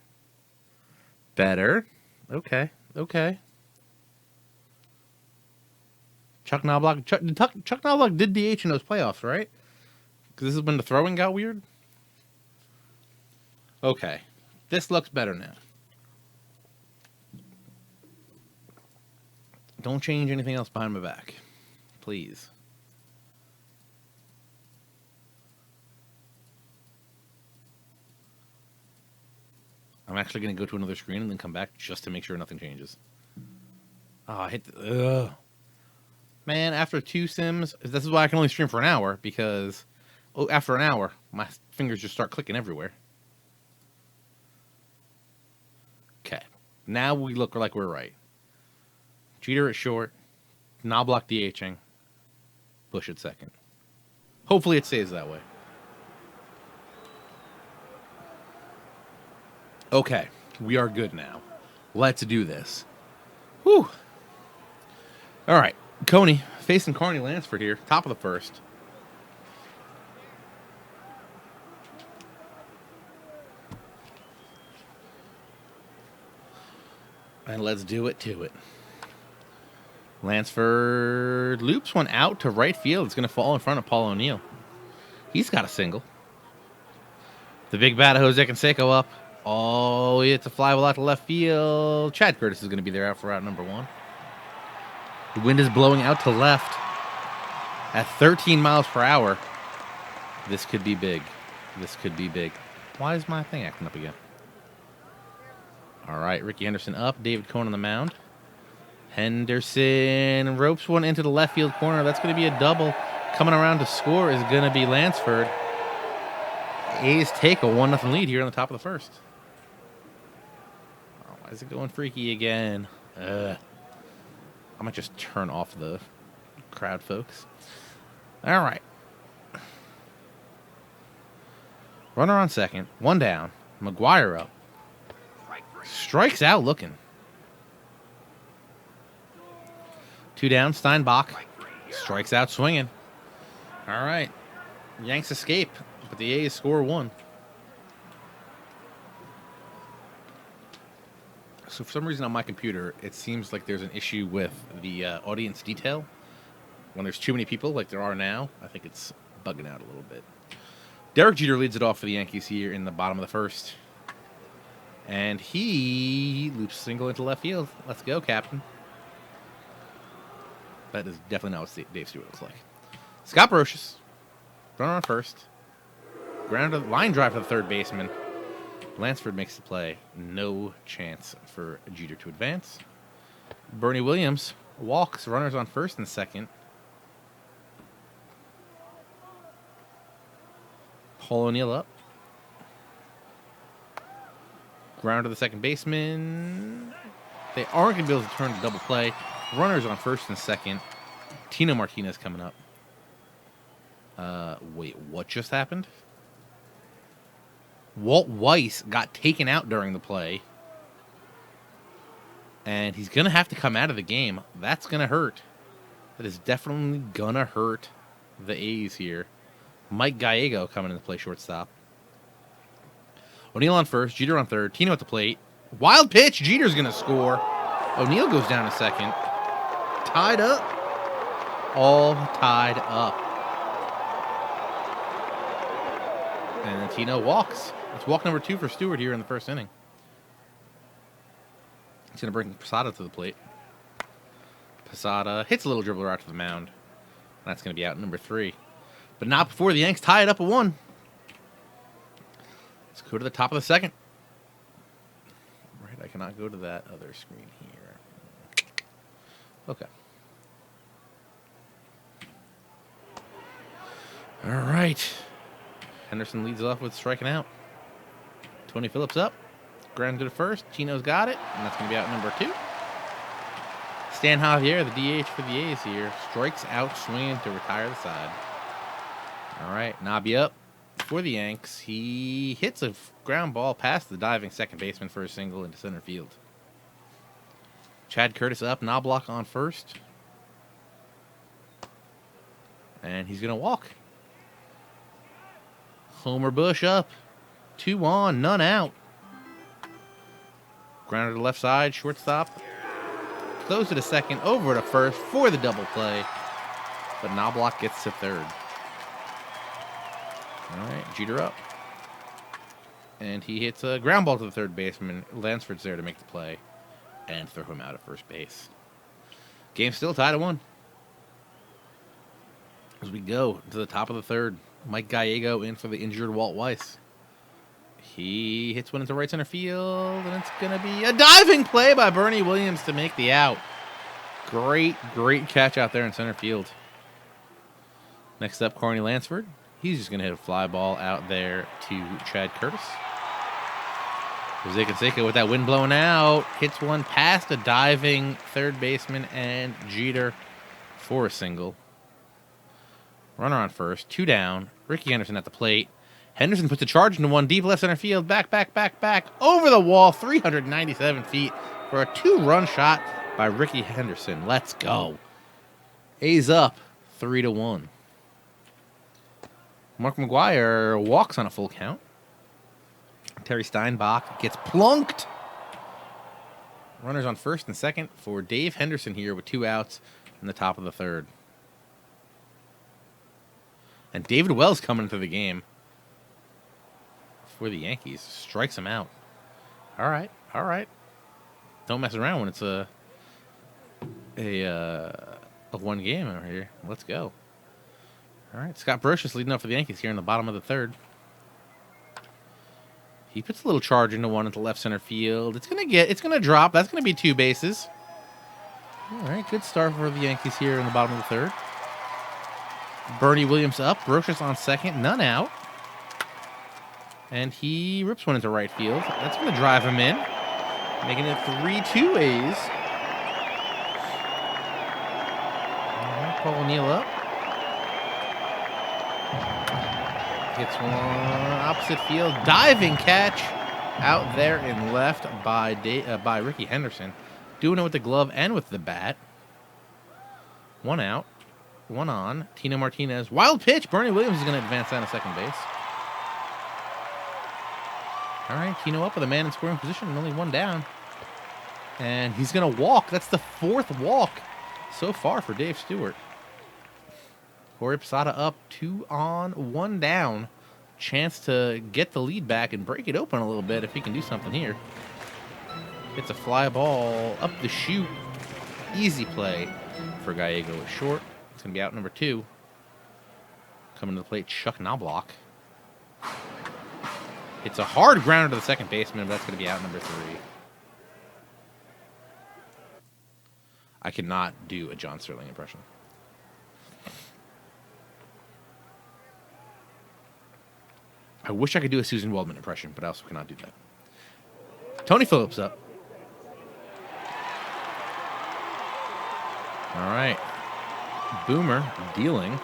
Better. Okay. Chuck Knobloch. Chuck Knobloch did DH in those playoffs, right? Because this is when the throwing got weird. Okay. This looks better now. Don't change anything else behind my back. Please. I'm actually going to go to another screen and then come back just to make sure nothing changes. Oh, I hit the... Ugh. Man, after 2 sims... This is why I can only stream for an hour, because... Oh, after an hour, my fingers just start clicking everywhere. Okay. Now we look like we're right. Jeter at short. Knobloch DHing. Bush at second. Hopefully it stays that way. Okay, we are good now. Let's do this. Whew. All right, Coney facing Carney Lansford here, top of the first. And let's do it to it. Lansford loops one out to right field. It's going to fall in front of Paul O'Neill. He's got a single. The big bat of Jose Canseco up. Oh, it's a fly ball out to left field. Chad Curtis is going to be there out for out number 1. The wind is blowing out to left. At 13 miles per hour, this could be big. This could be big. Why is my thing acting up again? All right, Ricky Henderson up. David Cohn on the mound. Henderson ropes one into the left field corner. That's going to be a double. Coming around to score is going to be Lansford. A's take a 1-0 lead here on the top of the first. Oh, why is it going freaky again? I might just turn off the crowd, folks. All right. Runner on second. One down. McGuire up. Strikes out looking. Two down. Steinbach strikes out swinging. All right. Yanks escape, but the A's score one. So for some reason on my computer, it seems like there's an issue with the audience detail. When there's too many people, like there are now, I think it's bugging out a little bit. Derek Jeter leads it off for the Yankees here in the bottom of the first. And he loops single into left field. Let's go, Captain. That is definitely not what Dave Stewart looks like. Scott Brocious, runner on first. Grounded line drive to the third baseman. Lansford makes the play. No chance for Jeter to advance. Bernie Williams walks. Runners on first and second. Paul O'Neill up. Ground to the second baseman. They aren't going to be able to turn to double play. Runners on first and second. Tino Martinez coming up. Wait, what just happened? Walt Weiss got taken out during the play. And he's going to have to come out of the game. That's going to hurt. That is definitely going to hurt the A's here. Mike Gallego coming in to play shortstop. O'Neill on first, Jeter on third, Tino at the plate. Wild pitch, Jeter's going to score. O'Neill goes down a second. Tied up. All tied up. And then Tino walks. It's walk number 2 for Stewart here in the first inning. He's going to bring Posada to the plate. Posada hits a little dribbler out to the mound. That's going to be out number 3. But not before the Yanks tie it up at 1. Let's go to the top of the second. Right, I cannot go to that other screen here. Okay. All right. Henderson leads off with striking out. Tony Phillips up. Ground to the first. Tino's got it. And that's going to be out number 2. Stan Javier, the DH for the A's here, strikes out swinging to retire the side. All right. Nobby up for the Yanks. He hits a ground ball past the diving second baseman for a single into center field. Chad Curtis up. Knobloch on first. And he's going to walk. Homer Bush up. 2 on, none out. Ground to the left side, shortstop. Close to the second, over to first for the double play. But Knobloch gets to third. All right, Jeter up. And he hits a ground ball to the third baseman. Lansford's there to make the play and throw him out at first base. Game still tied at 1. As we go to the top of the third, Mike Gallego in for the injured Walt Weiss. He hits one into right center field, and it's going to be a diving play by Bernie Williams to make the out. Great, great catch out there in center field. Next up, Carney Lansford. He's just going to hit a fly ball out there to Chad Curtis. Jose Canseco with that wind blowing out. Hits one past a diving third baseman and Jeter for a single. Runner on first. 2 down. Ricky Henderson at the plate. Henderson puts a charge into one deep left center field. Back. Over the wall. 397 feet for a 2-run shot by Ricky Henderson. Let's go. A's up 3-1. Mark McGuire walks on a full count. Terry Steinbach gets plunked. Runners on first and second for Dave Henderson here with 2 outs in the top of the third. And David Wells coming into the game for the Yankees. Strikes him out. All right. Don't mess around when it's a one game over here. Let's go. All right, Scott Brocious leading up for the Yankees here in the bottom of the third. He puts a little charge into one at the left center field. It's gonna drop. That's gonna be 2 bases. All right, good start for the Yankees here in the bottom of the third. Bernie Williams up, Brocious on second, none out. And he rips one into right field. That's gonna drive him in, making it 3-2 A's. All right, Paul O'Neill up. Hits one opposite field. Diving catch out there in left by Ricky Henderson. Doing it with the glove and with the bat. 1 out. 1 on. Tino Martinez. Wild pitch. Bernie Williams is going to advance down to second base. All right. Tino up with a man in scoring position and only 1 down. And he's going to walk. That's the 4th walk so far for Dave Stewart. Jorge Posada up 2 on, 1 down. Chance to get the lead back and break it open a little bit if he can do something here. It's a fly ball up the chute. Easy play for Gallego at short. It's going to be out number 2. Coming to the plate, Chuck Knobloch. It's a hard grounder to the second baseman, but that's going to be out number 3. I cannot do a John Sterling impression. I wish I could do a Susan Waldman impression, but I also cannot do that. Tony Phillips up. All right. Boomer dealing.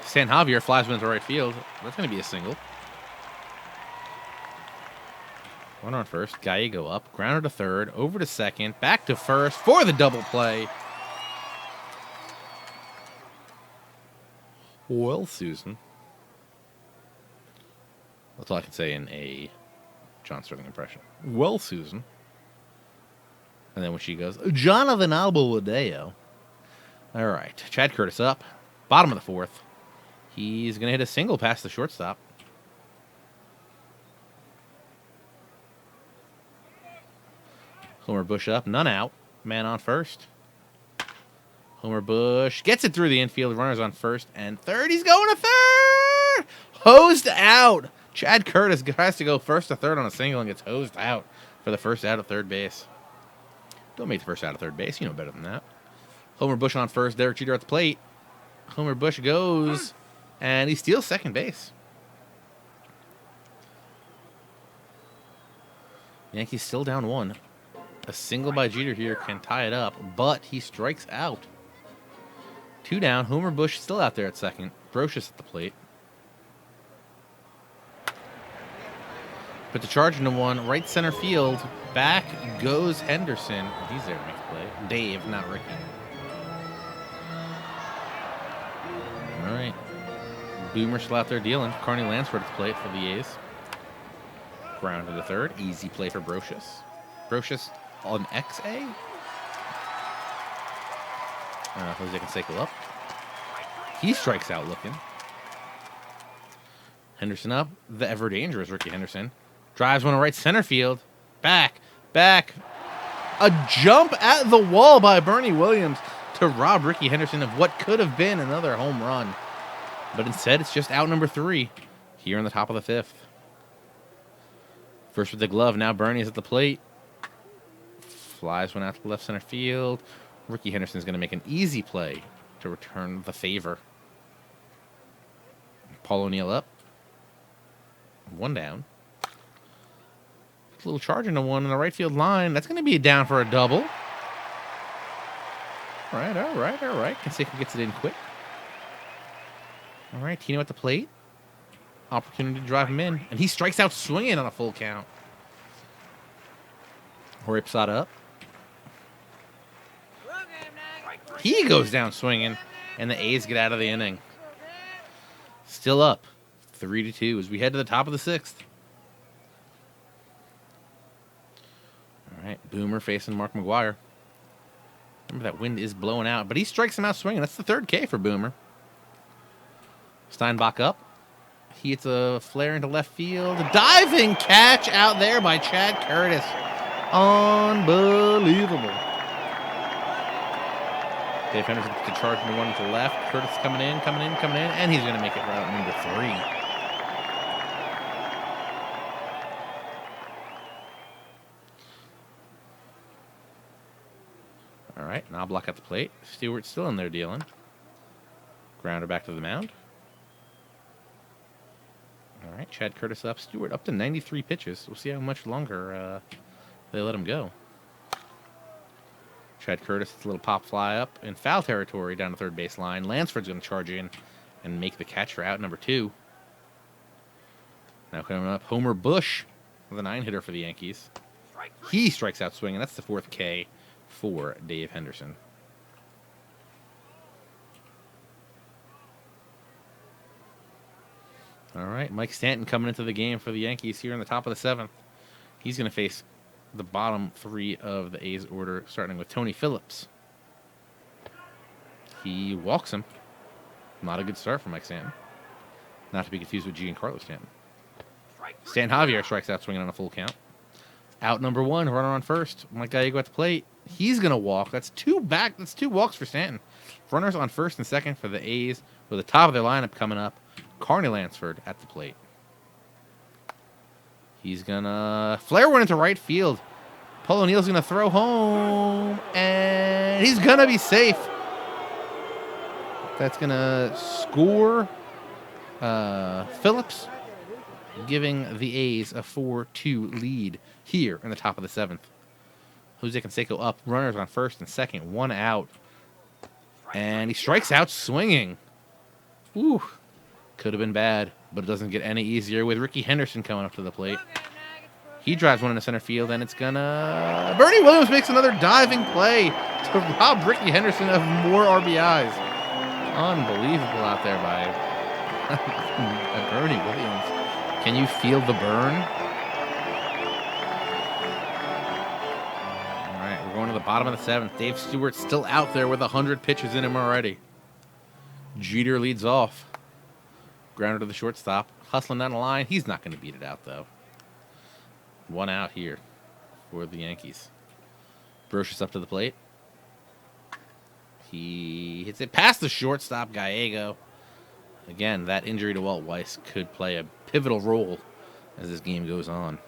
San Javier flies one into right field. That's going to be a single. 1 on first. Gallego up. Grounder to third. Over to second. Back to first for the double play. Well, Susan. That's all I can say in a John Sterling impression. Well, Susan. And then when she goes, Jonathan Albolodeo. All right. Chad Curtis up. Bottom of the 4th. He's going to hit a single past the shortstop. Homer Bush up. None out. Man on first. Homer Bush gets it through the infield. Runners on first and third. He's going to third. Hosed out. Chad Curtis tries to go first to third on a single and gets hosed out for the first out of third base. Don't make the first out of third base. You know better than that. Homer Bush on first. Derek Jeter at the plate. Homer Bush goes, and he steals second base. Yankees still down 1. A single by Jeter here can tie it up, but he strikes out. 2 down. Homer Bush still out there at second. Brocious at the plate. Put the charge into 1. Right center field. Back goes Henderson. He's there to make the play. Dave, not Ricky. All right. Boomer still out there dealing. Carney Lansford at the plate for the A's. Ground to the third. Easy play for Brocious. Brocious on XA. Jose Canseco up. He strikes out looking. Henderson up. The ever dangerous Ricky Henderson. Drives one to right center field. Back. A jump at the wall by Bernie Williams to rob Ricky Henderson of what could have been another home run. But instead, it's just out number 3 here in the top of the 5th. First with the glove. Now Bernie's at the plate. Flies one out to the left center field. Ricky Henderson's going to make an easy play to return the favor. Paul O'Neill up. 1 down. A little charge into 1 in the right field line. That's going to be a down for a double. All right. Canseco gets it in quick. All right, Tino at the plate. Opportunity to drive him in. And he strikes out swinging on a full count. Jorge Posada up. He goes down swinging, and the A's get out of the inning. Still up, 3-2 as we head to the top of the 6th. All right, Boomer facing Mark McGwire. Remember that wind is blowing out, but he strikes him out swinging. That's the 3rd K for Boomer. Steinbach up. He hits a flare into left field. A diving catch out there by Chad Curtis. Unbelievable. Dave Henderson to charge number 1 to the left. Curtis coming in, and he's going to make it route number 3. All right, now block at the plate. Stewart's still in there dealing. Grounder back to the mound. All right, Chad Curtis up. Stewart up to 93 pitches. We'll see how much longer they let him go. Chad Curtis, a little pop fly up in foul territory down the third base line. Lansford's going to charge in and make the catch for out number 2. Now coming up, Homer Bush with a 9-hitter for the Yankees. He strikes out swinging. That's the 4th K for Dave Henderson. All right, Mike Stanton coming into the game for the Yankees here in the top of the 7th. He's going to face the bottom 3 of the A's order, starting with Tony Phillips. He walks him. Not a good start for Mike Stanton. Not to be confused with Giancarlo Stanton. Stan Javier strikes out swinging on a full count. Out number 1, runner on first. Mike Gallego at the plate. He's going to walk. That's 2 walks for Stanton. Runners on first and second for the A's with the top of their lineup coming up. Carney Lansford at the plate. He's going to flare one into right field. Paul O'Neill's going to throw home, and he's going to be safe. That's going to score Phillips, giving the A's a 4-2 lead here in the top of the 7th. Jose Canseco up, runners on first and second, 1 out. And he strikes out swinging. Ooh, could have been bad, but it doesn't get any easier with Ricky Henderson coming up to the plate. He drives one into center field, and it's gonna... Bernie Williams makes another diving play to rob Ricky Henderson of more RBIs. Unbelievable out there by Bernie Williams. Can you feel the burn? All right, we're going to the bottom of the 7th. Dave Stewart's still out there with 100 pitches in him already. Jeter leads off. Grounder to the shortstop. Hustling down the line. He's not going to beat it out, though. 1 out here for the Yankees. Brocious up to the plate. He hits it past the shortstop, Gallego. Again, that injury to Walt Weiss could play a pivotal role as this game goes on.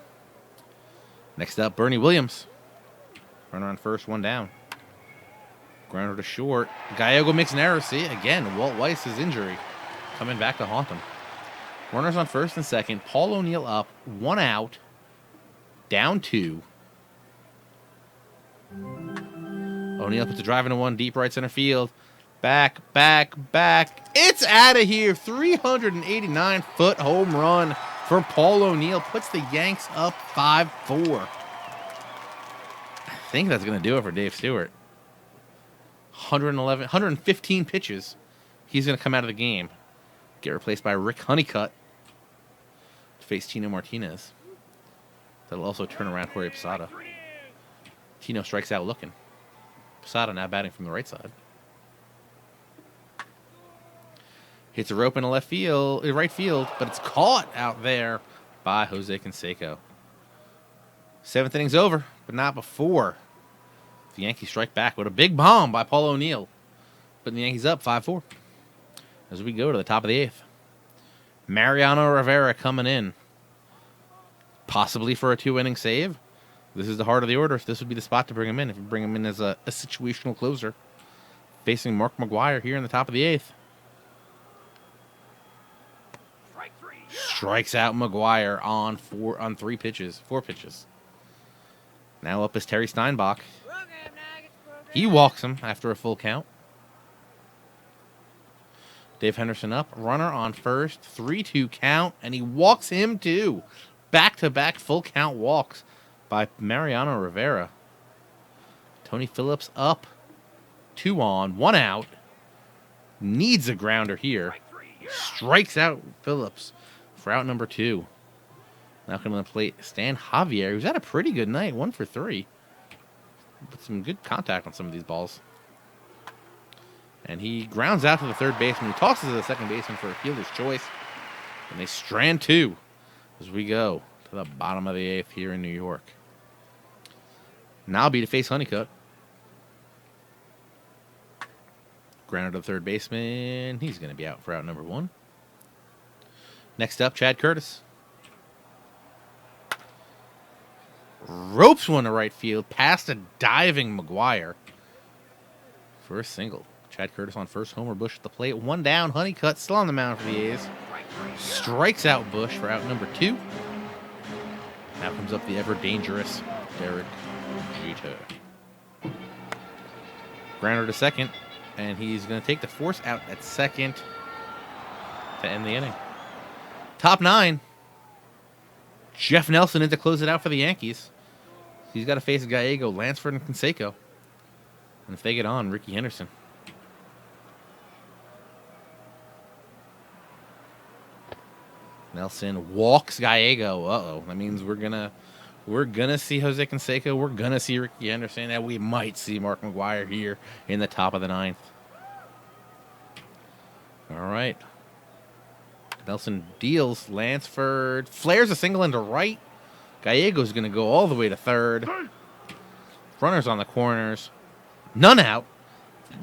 Next up, Bernie Williams. Runner on first, 1 down. Grounder to short. Gallego makes an error. See, again, Walt Weiss's injury coming back to haunt him. Runners on first and second. Paul O'Neill up, 1 out. Down 2. O'Neill puts a drive into 1 deep right center field. Back. It's out of here. 389-foot home run for Paul O'Neill. Puts the Yanks up 5-4. I think that's going to do it for Dave Stewart. 115 pitches. He's going to come out of the game. Get replaced by Rick Honeycutt to face Tino Martinez. That'll also turn around Jorge Posada. Tino strikes out looking. Posada now batting from the right side. Hits a rope in right field, but it's caught out there by Jose Canseco. 7th inning's over, but not before the Yankees strike back with a big bomb by Paul O'Neill. Putting the Yankees up 5-4. As we go to the top of the 8th. Mariano Rivera coming in. Possibly for a 2-inning save. This is the heart of the order. This would be the spot to bring him in. If you bring him in as a situational closer. Facing Mark McGwire here in the top of the 8th. Strikes out McGwire on 4 pitches. Now up is Terry Steinbach. He walks him after a full count. Dave Henderson up, runner on first, 3-2 count, and he walks him too. Back-to-back full count walks by Mariano Rivera. Tony Phillips up, 2 on, 1 out. Needs a grounder here. Strikes out Phillips for out number 2. Now coming to the plate, Stan Javier, who's had a pretty good night, 1 for 3. With some good contact on some of these balls. And he grounds out to the third baseman. He tosses to the second baseman for a fielder's choice. And they strand 2 as we go to the bottom of the 8th here in New York. Now be to face Honeycutt. Grounded to the third baseman. He's going to be out for out number 1. Next up, Chad Curtis. Ropes one to right field, past a diving McGuire for a single. Chad Curtis on first, Homer Bush at the plate. 1 down, Honeycutt still on the mound for the A's. Strikes out Bush for out number 2. Now comes up the ever dangerous Derek Jeter. Grounder to second, and he's going to take the force out at second to end the inning. Top 9. Jeff Nelson in to close it out for the Yankees. He's got to face Gallego, Lansford, and Canseco. And if they get on, Ricky Henderson. Nelson walks Gallego. Uh-oh. That means we're gonna see Jose Canseco. We're gonna see Ricky Henderson, and we might see Mark McGuire here in the top of the 9th. All right. Nelson deals. Lansford flares a single into right. Gallego's going to go all the way to third. Runners on the corners. None out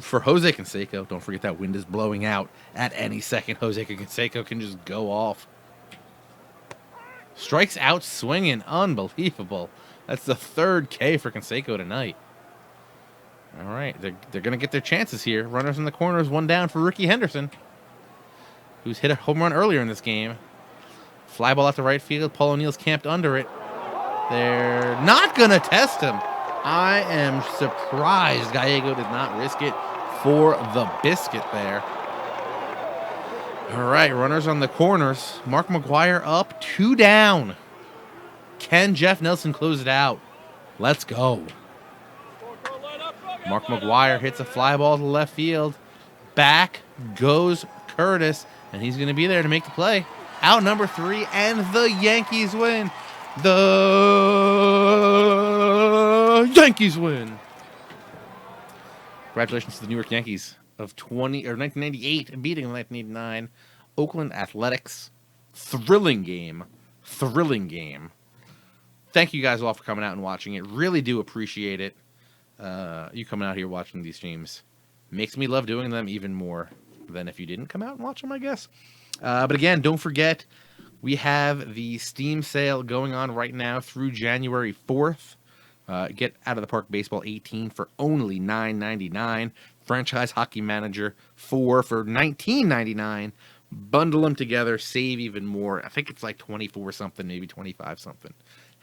for Jose Canseco. Don't forget that wind is blowing out at any second. Jose Canseco can just go off. Strikes out swinging. Unbelievable. That's the 3rd K for Canseco tonight. All right. They're going to get their chances here. Runners in the corners. 1 down for Ricky Henderson, who's hit a home run earlier in this game. Fly ball out to right field. Paul O'Neill's camped under it. They're not going to test him. I am surprised Gallego did not risk it for the biscuit there. All right, runners on the corners. Mark McGuire up, 2 down. Can Jeff Nelson close it out? Let's go. Mark McGuire hits a fly ball to left field. Back goes Curtis, and he's going to be there to make the play. Out number 3, and the Yankees win. The Yankees win. Congratulations to the New York Yankees of 1998 and beating the 1989 Oakland Athletics. Thrilling game. Thrilling game. Thank you guys all for coming out and watching it. Really do appreciate it. You coming out here watching these streams makes me love doing them even more than if you didn't come out and watch them, I guess. But again, don't forget, we have the Steam sale going on right now through January 4th. Get Out of the Park Baseball 18 for only $9.99. Franchise Hockey Manager 4 for $19.99. Bundle them together, save even more. I think it's like 24 something, maybe 25 something.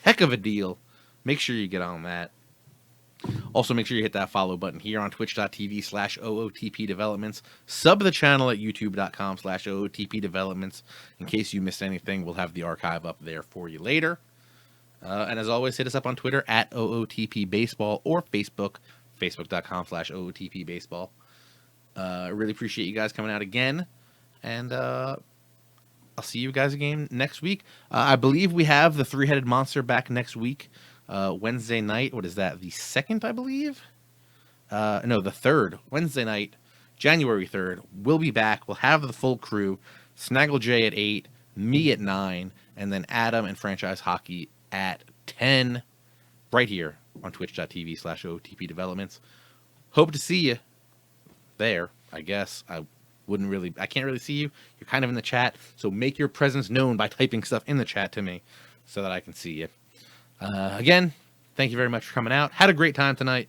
Heck of a deal. Make sure you get on that. Also, make sure you hit that follow button here on twitch.tv/OOTP Developments. Sub the channel at youtube.com/OOTP Developments. In case you missed anything, we'll have the archive up there for you later. And as always, hit us up on Twitter at OOTP Baseball or Facebook, facebook.com/OOTP Baseball. I really appreciate you guys coming out again. And I'll see you guys again next week. I believe we have the 3-headed monster back next week. Wednesday night, what is that? The 2nd, I believe? No, the 3rd. Wednesday night, January 3rd. We'll be back. We'll have the full crew. Snaggle J at 8, me at 9, and then Adam and Franchise Hockey at 10, right here on twitch.tv/OOTP Developments. Hope to see you there, I guess. I can't really see you. You're kind of in the chat, so make your presence known by typing stuff in the chat to me so that I can see you. Again, thank you very much for coming out. Had a great time tonight,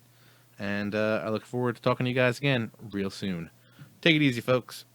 and I look forward to talking to you guys again real soon. Take it easy, folks.